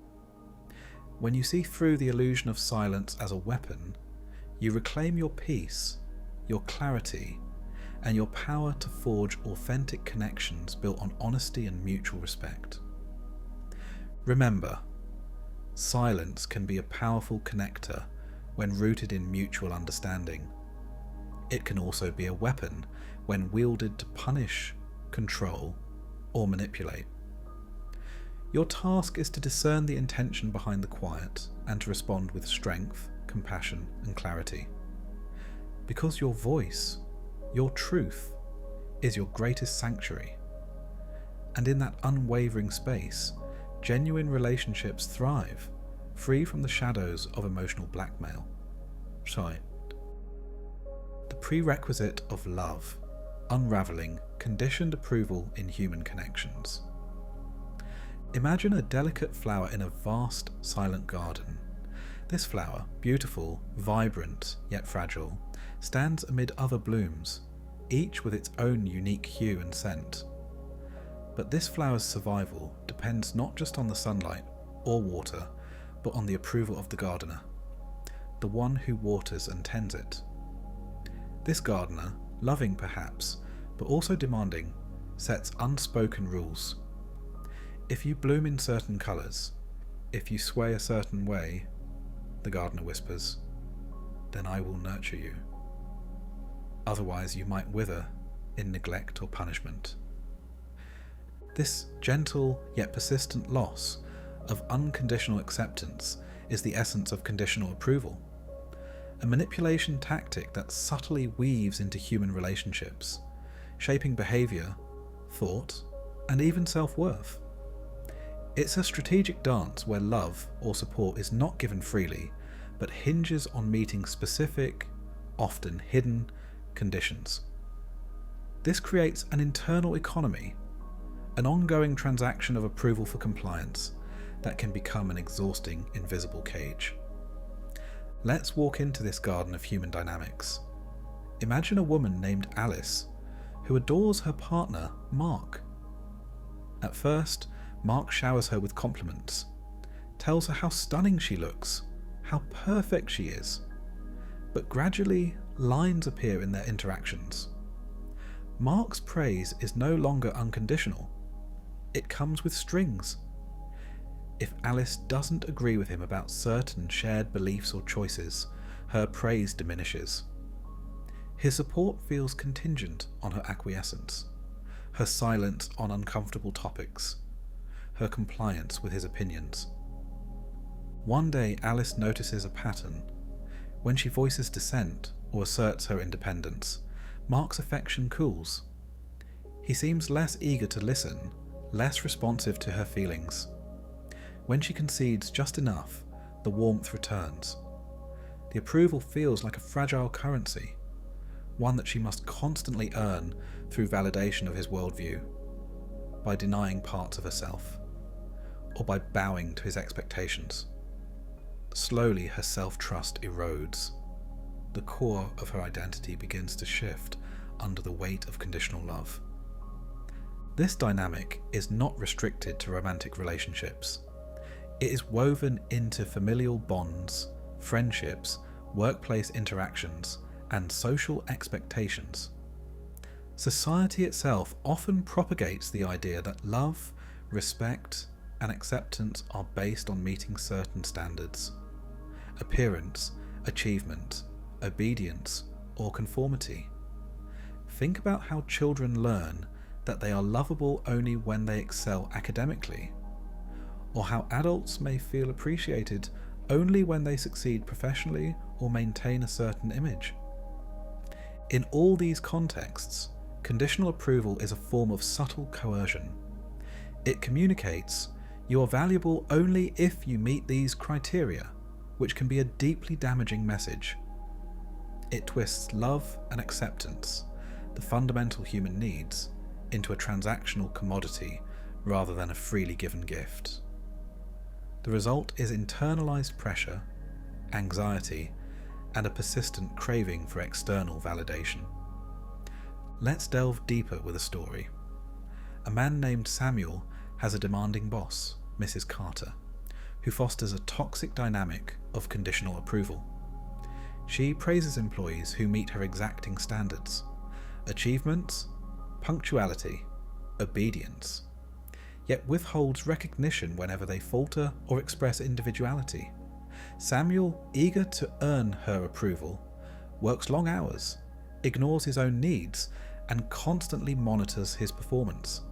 When you see through the illusion of silence as a weapon, you reclaim your peace, your clarity, and your power to forge authentic connections built on honesty and mutual respect. Remember, silence can be a powerful connector when rooted in mutual understanding. It can also be a weapon when wielded to punish, control, or manipulate. Your task is to discern the intention behind the quiet and to respond with strength, compassion, and clarity. Because your voice, your truth, is your greatest sanctuary. And in that unwavering space, genuine relationships thrive, free from the shadows of emotional blackmail. Right. The prerequisite of love, unraveling conditioned approval in human connections. Imagine a delicate flower in a vast, silent garden. This flower, beautiful, vibrant, yet fragile, stands amid other blooms, each with its own unique hue and scent. But this flower's survival depends not just on the sunlight or water, but on the approval of the gardener, the one who waters and tends it. This gardener, loving perhaps, but also demanding, sets unspoken rules. If you bloom in certain colours, if you sway a certain way, the gardener whispers, then I will nurture you. Otherwise you might wither in neglect or punishment. This gentle yet persistent loss of unconditional acceptance is the essence of conditional approval, a manipulation tactic that subtly weaves into human relationships, shaping behaviour, thought, and even self-worth. It's a strategic dance where love or support is not given freely, but hinges on meeting specific, often hidden, conditions. This creates an internal economy, an ongoing transaction of approval for compliance that can become an exhausting, invisible cage. Let's walk into this garden of human dynamics. Imagine a woman named Alice who adores her partner, Mark. At first, Mark showers her with compliments, tells her how stunning she looks, how perfect she is. But gradually, lines appear in their interactions. Mark's praise is no longer unconditional. It comes with strings. If Alice doesn't agree with him about certain shared beliefs or choices, her praise diminishes. His support feels contingent on her acquiescence, her silence on uncomfortable topics, her compliance with his opinions. One day Alice notices a pattern. When she voices dissent or asserts her independence, Mark's affection cools. He seems less eager to listen, less responsive to her feelings. When she concedes just enough, the warmth returns. The approval feels like a fragile currency, one that she must constantly earn through validation of his worldview, by denying parts of herself, or by bowing to his expectations. Slowly her self-trust erodes. The core of her identity begins to shift under the weight of conditional love. This dynamic is not restricted to romantic relationships. It is woven into familial bonds, friendships, workplace interactions, and social expectations. Society itself often propagates the idea that love, respect, and acceptance are based on meeting certain standards: appearance, achievement, obedience, or conformity. Think about how children learn that they are lovable only when they excel academically, or how adults may feel appreciated only when they succeed professionally or maintain a certain image. In all these contexts, conditional approval is a form of subtle coercion. It communicates, "You are valuable only if you meet these criteria," which can be a deeply damaging message. It twists love and acceptance, the fundamental human needs, into a transactional commodity rather than a freely given gift. The result is internalized pressure, anxiety, and a persistent craving for external validation. Let's delve deeper with a story. A man named Samuel has a demanding boss, Mrs. Carter, who fosters a toxic dynamic of conditional approval. She praises employees who meet her exacting standards: achievements, punctuality, obedience, yet withholds recognition whenever they falter or express individuality. Samuel, eager to earn her approval, works long hours, ignores his own needs, and constantly monitors his performance,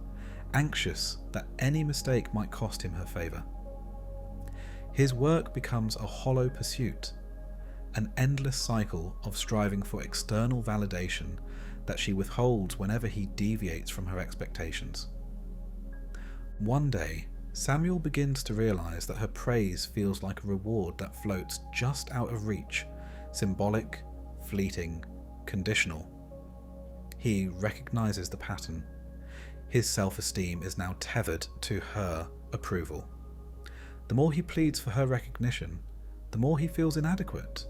anxious that any mistake might cost him her favour. His work becomes a hollow pursuit, an endless cycle of striving for external validation that she withholds whenever he deviates from her expectations. One day, Samuel begins to realise that her praise feels like a reward that floats just out of reach, symbolic, fleeting, conditional. He recognises the pattern. His self-esteem is now tethered to her approval. The more he pleads for her recognition, the more he feels inadequate,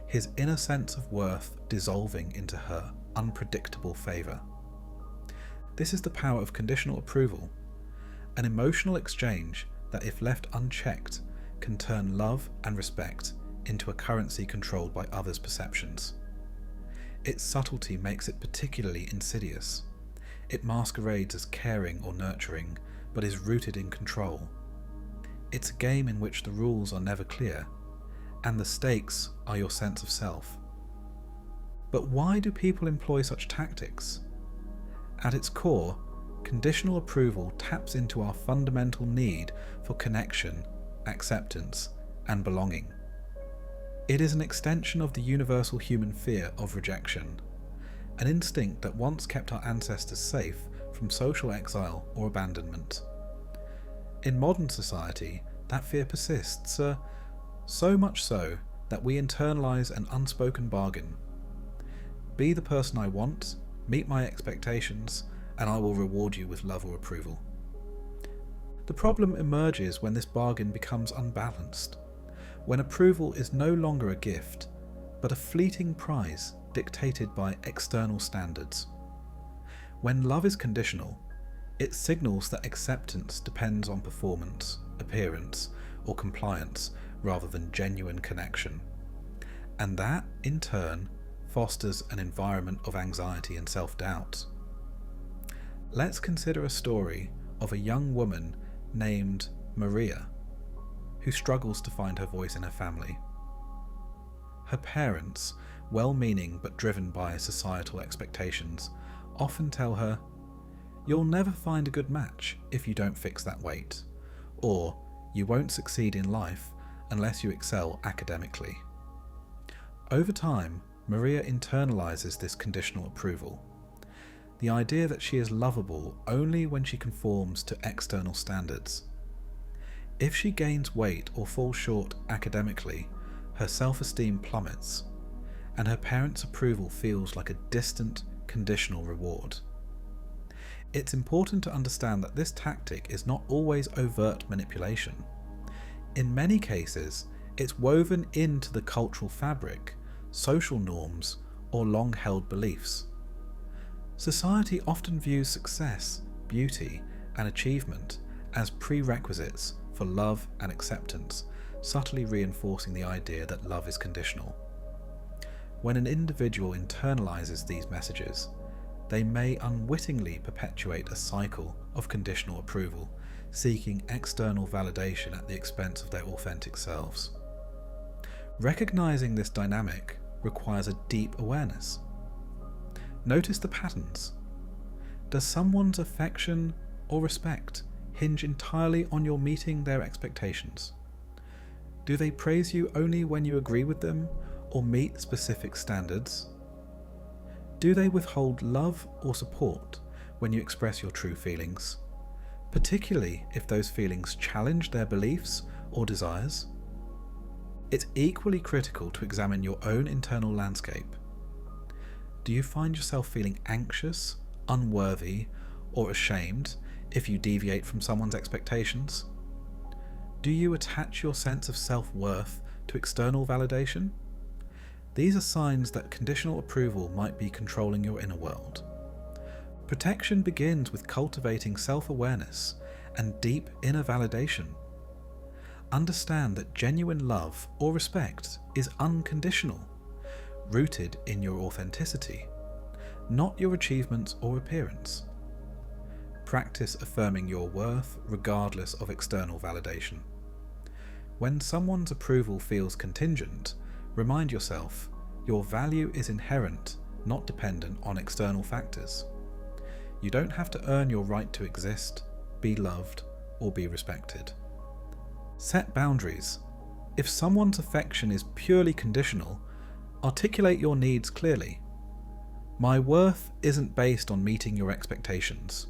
his inner sense of worth dissolving into her unpredictable favour. This is the power of conditional approval, an emotional exchange that, if left unchecked, can turn love and respect into a currency controlled by others' perceptions. Its subtlety makes it particularly insidious. It masquerades as caring or nurturing, but is rooted in control. It's a game in which the rules are never clear, and the stakes are your sense of self. But why do people employ such tactics? At its core, conditional approval taps into our fundamental need for connection, acceptance, and belonging. It is an extension of the universal human fear of rejection, an instinct that once kept our ancestors safe from social exile or abandonment. In modern society, that fear persists, so much so that we internalize an unspoken bargain. Be the person I want, meet my expectations, and I will reward you with love or approval. The problem emerges when this bargain becomes unbalanced, when approval is no longer a gift, but a fleeting prize dictated by external standards. When love is conditional, it signals that acceptance depends on performance, appearance, or compliance rather than genuine connection. And that, in turn, fosters an environment of anxiety and self-doubt. Let's consider a story of a young woman named Maria, who struggles to find her voice in her family. Her parents, well-meaning but driven by societal expectations, often tell her, "You'll never find a good match if you don't fix that weight," or "You won't succeed in life unless you excel academically." Over time, Maria internalizes this conditional approval, the idea that she is lovable only when she conforms to external standards. If she gains weight or falls short academically, her self-esteem plummets, and her parents' approval feels like a distant, conditional reward. It's important to understand that this tactic is not always overt manipulation. In many cases, it's woven into the cultural fabric, social norms, or long-held beliefs. Society often views success, beauty, and achievement as prerequisites for love and acceptance, subtly reinforcing the idea that love is conditional. When an individual internalizes these messages, they may unwittingly perpetuate a cycle of conditional approval, seeking external validation at the expense of their authentic selves. Recognizing this dynamic requires a deep awareness. Notice the patterns. Does someone's affection or respect hinge entirely on your meeting their expectations? Do they praise you only when you agree with them or meet specific standards? Do they withhold love or support when you express your true feelings, particularly if those feelings challenge their beliefs or desires? It's equally critical to examine your own internal landscape. Do you find yourself feeling anxious, unworthy, or ashamed if you deviate from someone's expectations? Do you attach your sense of self-worth to external validation? These are signs that conditional approval might be controlling your inner world. Protection begins with cultivating self-awareness and deep inner validation. Understand that genuine love or respect is unconditional, rooted in your authenticity, not your achievements or appearance. Practice affirming your worth regardless of external validation. When someone's approval feels contingent, remind yourself your value is inherent, not dependent on external factors. You don't have to earn your right to exist, be loved, or be respected. Set boundaries. If someone's affection is purely conditional, articulate your needs clearly. My worth isn't based on meeting your expectations,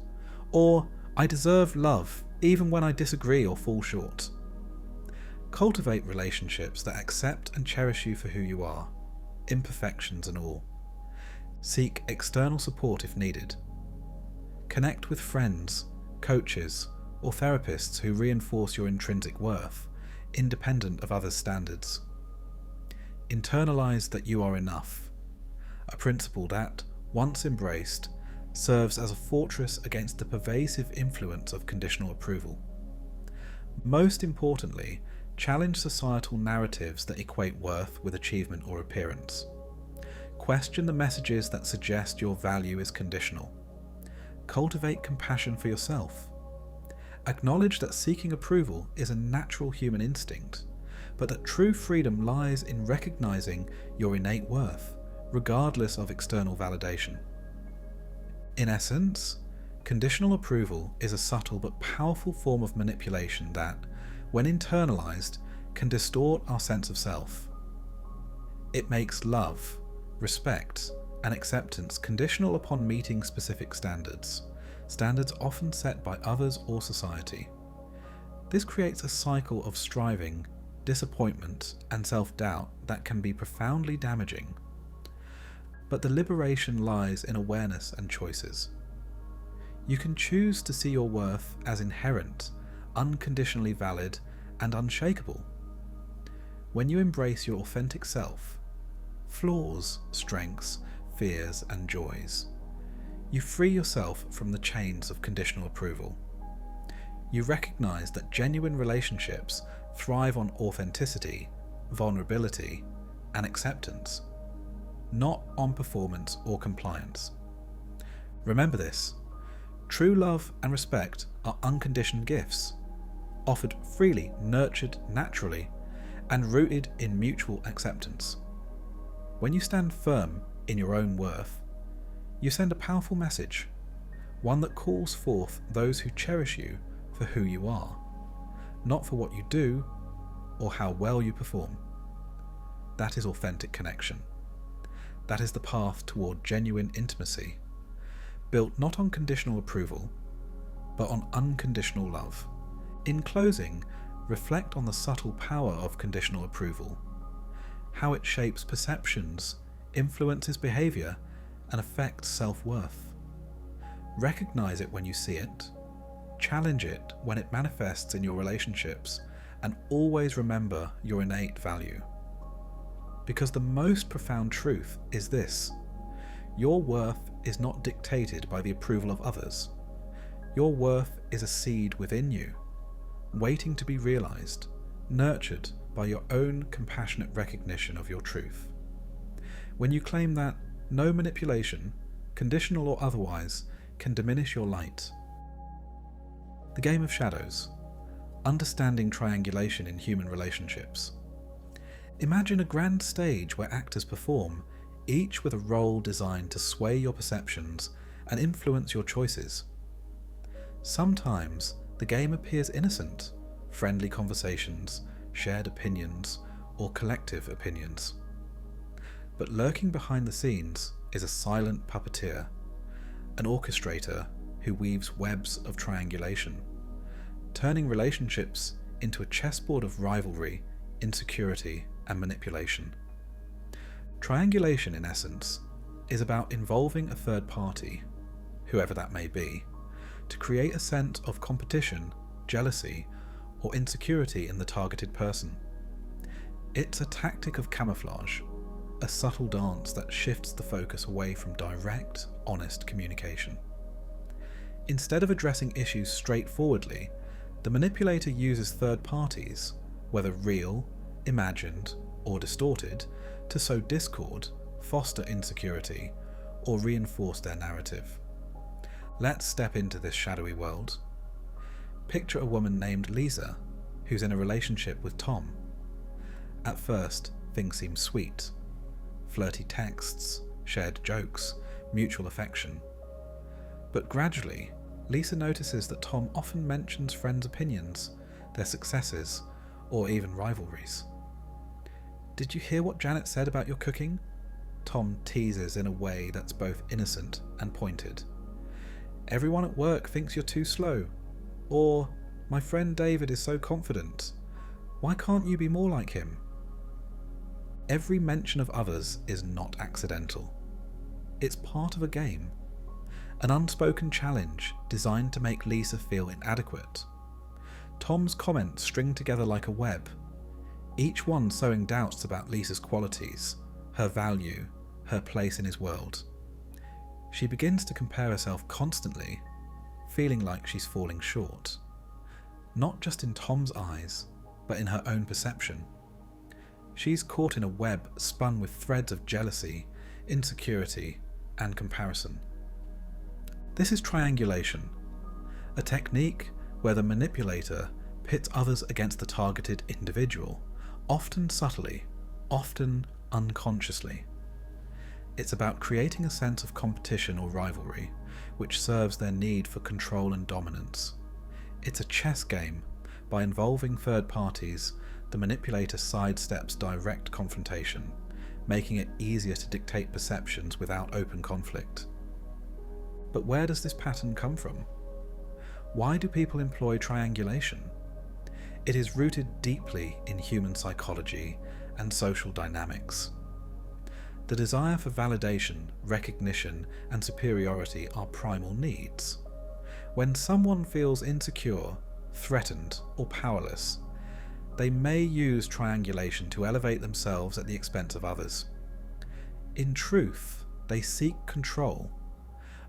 or I deserve love even when I disagree or fall short. Cultivate relationships that accept and cherish you for who you are, imperfections and all. Seek external support if needed. Connect with friends, coaches, or therapists who reinforce your intrinsic worth, independent of others' standards. Internalize that you are enough, a principle that, once embraced, serves as a fortress against the pervasive influence of conditional approval. Most importantly, challenge societal narratives that equate worth with achievement or appearance. Question the messages that suggest your value is conditional. Cultivate compassion for yourself. Acknowledge that seeking approval is a natural human instinct, but that true freedom lies in recognizing your innate worth, regardless of external validation. In essence, conditional approval is a subtle but powerful form of manipulation that, when internalized, can distort our sense of self. It makes love, respect, and acceptance conditional upon meeting specific standards often set by others or society. This creates a cycle of striving, disappointment, and self-doubt that can be profoundly damaging. but the liberation lies in awareness and choices. You can choose to see your worth as inherent, unconditionally valid, and unshakable. When you embrace your authentic self, flaws, strengths, fears, and joys, you free yourself from the chains of conditional approval. You recognize that genuine relationships thrive on authenticity, vulnerability, and acceptance, not on performance or compliance. Remember this: true love and respect are unconditioned gifts, offered freely, nurtured naturally, and rooted in mutual acceptance. When you stand firm in your own worth, you send a powerful message, one that calls forth those who cherish you for who you are, not for what you do or how well you perform. That is authentic connection. That is the path toward genuine intimacy, built not on conditional approval, but on unconditional love. In closing, reflect on the subtle power of conditional approval, how it shapes perceptions, influences behaviour, and affects self-worth. Recognize it when you see it, challenge it when it manifests in your relationships, and always remember your innate value. Because the most profound truth is this: your worth is not dictated by the approval of others. Your worth is a seed within you, waiting to be realized, nurtured by your own compassionate recognition of your truth. When you claim that no manipulation, conditional or otherwise, can diminish your light. The Game of Shadows. Understanding triangulation in human relationships. Imagine a grand stage where actors perform, each with a role designed to sway your perceptions and influence your choices. Sometimes the game appears innocent: friendly conversations, shared opinions, or collective opinions. But lurking behind the scenes is a silent puppeteer, an orchestrator who weaves webs of triangulation, turning relationships into a chessboard of rivalry, insecurity, and manipulation. Triangulation, in essence, is about involving a third party, whoever that may be, to create a sense of competition, jealousy, or insecurity in the targeted person. It's a tactic of camouflage, a subtle dance that shifts the focus away from direct, honest communication. Instead of addressing issues straightforwardly, the manipulator uses third parties, whether real, imagined, or distorted, to sow discord, foster insecurity, or reinforce their narrative. Let's step into this shadowy world. Picture a woman named Lisa, who's in a relationship with Tom. At first, things seem sweet. Flirty texts, shared jokes, mutual affection. But gradually, Lisa notices that Tom often mentions friends' opinions, their successes, or even rivalries. "Did you hear what Janet said about your cooking?" Tom teases in a way that's both innocent and pointed. "Everyone at work thinks you're too slow." Or, "My friend David is so confident. Why can't you be more like him?" Every mention of others is not accidental. It's part of a game. An unspoken challenge designed to make Lisa feel inadequate. Tom's comments string together like a web, each one sowing doubts about Lisa's qualities, her value, her place in his world. She begins to compare herself constantly, feeling like she's falling short. Not just in Tom's eyes, but in her own perception. She's caught in a web spun with threads of jealousy, insecurity, and comparison. This is triangulation, a technique where the manipulator pits others against the targeted individual, often subtly, often unconsciously. It's about creating a sense of competition or rivalry, which serves their need for control and dominance. It's a chess game. By involving third parties, the manipulator sidesteps direct confrontation, making it easier to dictate perceptions without open conflict. But where does this pattern come from? Why do people employ triangulation? It is rooted deeply in human psychology and social dynamics. The desire for validation, recognition, and superiority are primal needs. When someone feels insecure, threatened, or powerless, they may use triangulation to elevate themselves at the expense of others. In truth, they seek control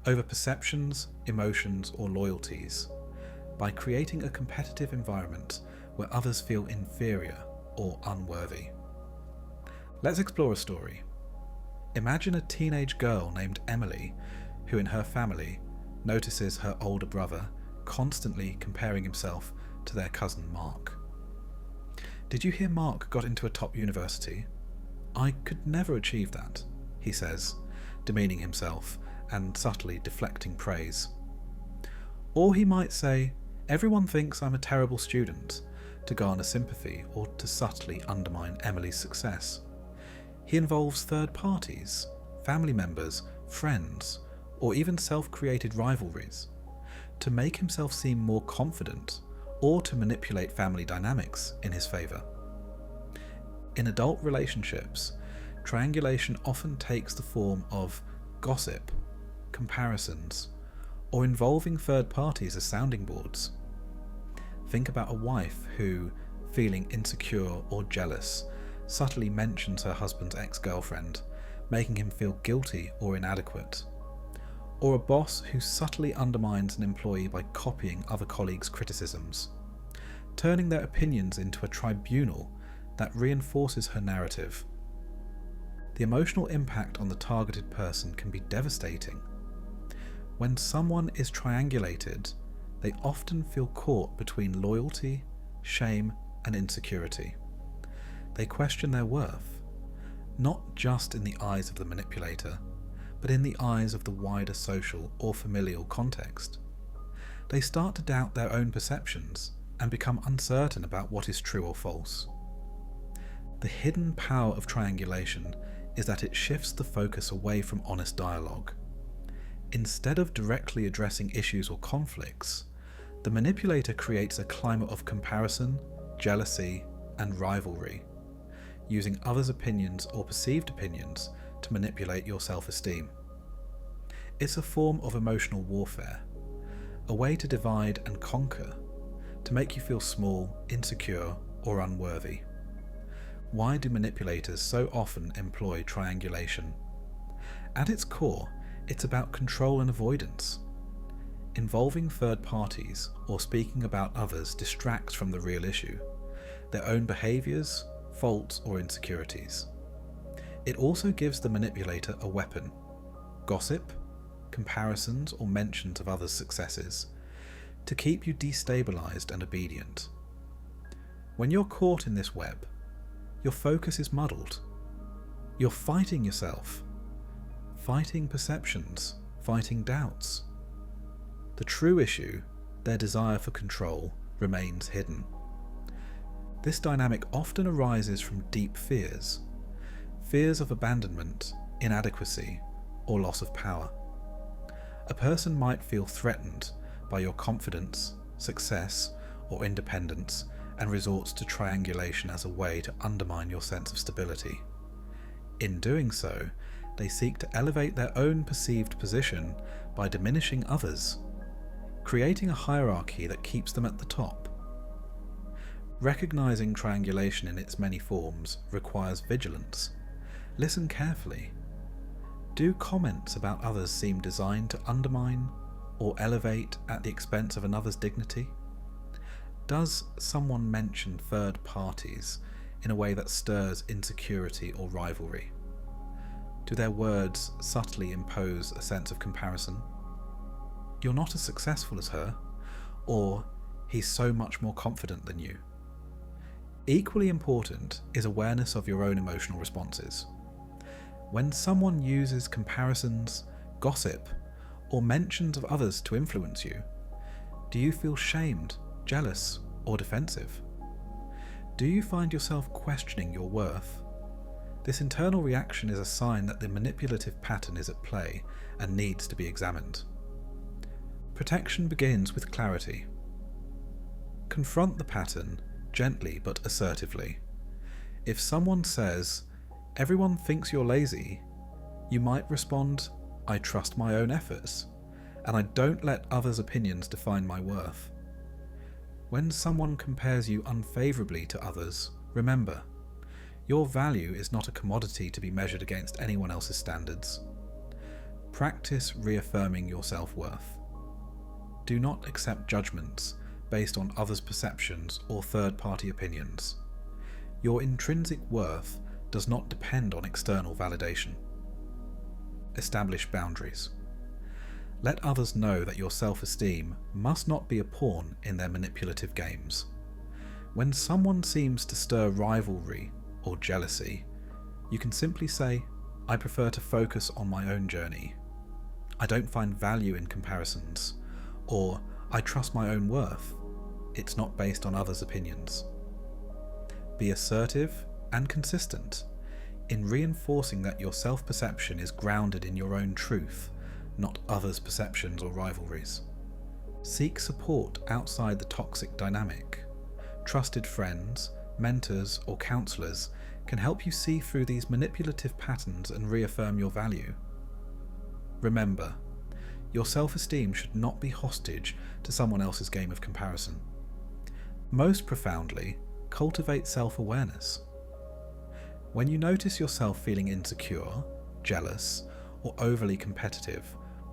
over perceptions, emotions, or loyalties by creating a competitive environment where others feel inferior or unworthy. Let's explore a story. Imagine a teenage girl named Emily who in her family notices her older brother constantly comparing himself to their cousin Mark. "Did you hear Mark got into a top university? I could never achieve that," he says, demeaning himself and subtly deflecting praise. Or he might say, "Everyone thinks I'm a terrible student," to garner sympathy or to subtly undermine Emily's success. He involves third parties, family members, friends, or even self-created rivalries to make himself seem more confident or to manipulate family dynamics in his favour. In adult relationships, triangulation often takes the form of gossip, comparisons, or involving third parties as sounding boards. Think about a wife who, feeling insecure or jealous, subtly mentions her husband's ex-girlfriend, making him feel guilty or inadequate. Or a boss who subtly undermines an employee by copying other colleagues' criticisms, turning their opinions into a tribunal that reinforces her narrative. The emotional impact on the targeted person can be devastating. When someone is triangulated, they often feel caught between loyalty, shame, and insecurity. They question their worth, not just in the eyes of the manipulator, but in the eyes of the wider social or familial context. They start to doubt their own perceptions and become uncertain about what is true or false. The hidden power of triangulation is that it shifts the focus away from honest dialogue. Instead of directly addressing issues or conflicts, the manipulator creates a climate of comparison, jealousy, and rivalry, using others' opinions or perceived opinions to manipulate your self-esteem. It's a form of emotional warfare, a way to divide and conquer, to make you feel small, insecure, or unworthy. Why do manipulators so often employ triangulation? At its core, it's about control and avoidance. Involving third parties or speaking about others distracts from the real issue, their own behaviours, faults, or insecurities. It also gives the manipulator a weapon: gossip, comparisons, or mentions of others' successes, to keep you destabilised and obedient. When you're caught in this web, your focus is muddled. You're fighting yourself, fighting perceptions, fighting doubts. The true issue, their desire for control, remains hidden. This dynamic often arises from deep fears of abandonment, inadequacy, or loss of power. A person might feel threatened by your confidence, success, or independence and resorts to triangulation as a way to undermine your sense of stability. In doing so, they seek to elevate their own perceived position by diminishing others, creating a hierarchy that keeps them at the top. Recognizing triangulation in its many forms requires vigilance. Listen carefully. Do comments about others seem designed to undermine or elevate at the expense of another's dignity? Does someone mention third parties in a way that stirs insecurity or rivalry? Do their words subtly impose a sense of comparison? You're not as successful as her, or he's so much more confident than you. Equally important is awareness of your own emotional responses. When someone uses comparisons, gossip, or mentions of others to influence you, do you feel shamed, jealous, or defensive? Do you find yourself questioning your worth? This internal reaction is a sign that the manipulative pattern is at play and needs to be examined. Protection begins with clarity. Confront the pattern gently but assertively. If someone says, "Everyone thinks you're lazy," You might respond, "I trust my own efforts, and I don't let others' opinions define my worth." When someone compares you unfavourably to others, remember, your value is not a commodity to be measured against anyone else's standards. Practice reaffirming your self-worth. Do not accept judgments based on others' perceptions or third-party opinions. Your intrinsic worth does not depend on external validation. Establish boundaries. Let others know that your self-esteem must not be a pawn in their manipulative games. When someone seems to stir rivalry or jealousy, you can simply say, "I prefer to focus on my own journey. I don't find value in comparisons," or "I trust my own worth. It's not based on others' opinions." Be assertive and consistent in reinforcing that your self-perception is grounded in your own truth, not others' perceptions or rivalries. Seek support outside the toxic dynamic. Trusted friends, mentors, or counselors can help you see through these manipulative patterns and reaffirm your value. Remember, your self-esteem should not be hostage to someone else's game of comparison. Most profoundly, cultivate self-awareness. When you notice yourself feeling insecure, jealous, or overly competitive,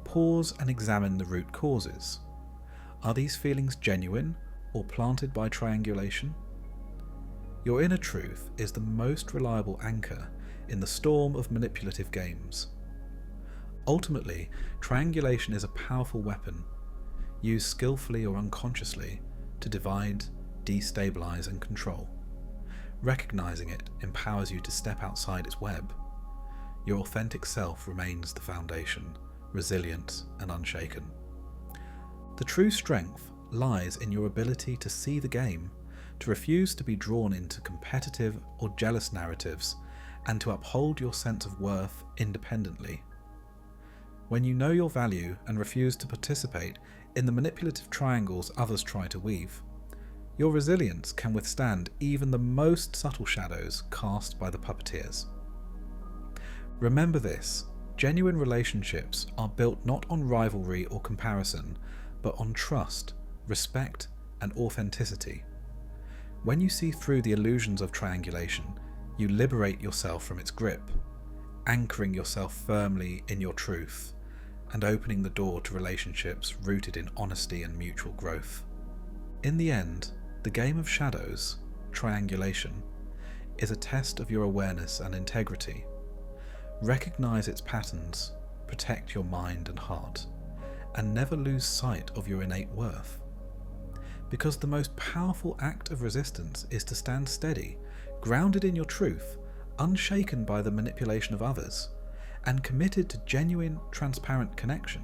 pause and examine the root causes. Are these feelings genuine or planted by triangulation? Your inner truth is the most reliable anchor in the storm of manipulative games. Ultimately, triangulation is a powerful weapon, used skillfully or unconsciously to divide, destabilize, and control. Recognizing it empowers you to step outside its web. Your authentic self remains the foundation, resilient and unshaken. The true strength lies in your ability to see the game, to refuse to be drawn into competitive or jealous narratives, and to uphold your sense of worth independently. When you know your value and refuse to participate in the manipulative triangles others try to weave, your resilience can withstand even the most subtle shadows cast by the puppeteers. Remember this, genuine relationships are built not on rivalry or comparison, but on trust, respect, and authenticity. When you see through the illusions of triangulation, you liberate yourself from its grip, anchoring yourself firmly in your truth, and opening the door to relationships rooted in honesty and mutual growth. In the end, the game of shadows, triangulation, is a test of your awareness and integrity. Recognize its patterns, protect your mind and heart, and never lose sight of your innate worth. Because the most powerful act of resistance is to stand steady, grounded in your truth, unshaken by the manipulation of others, and committed to genuine, transparent connection.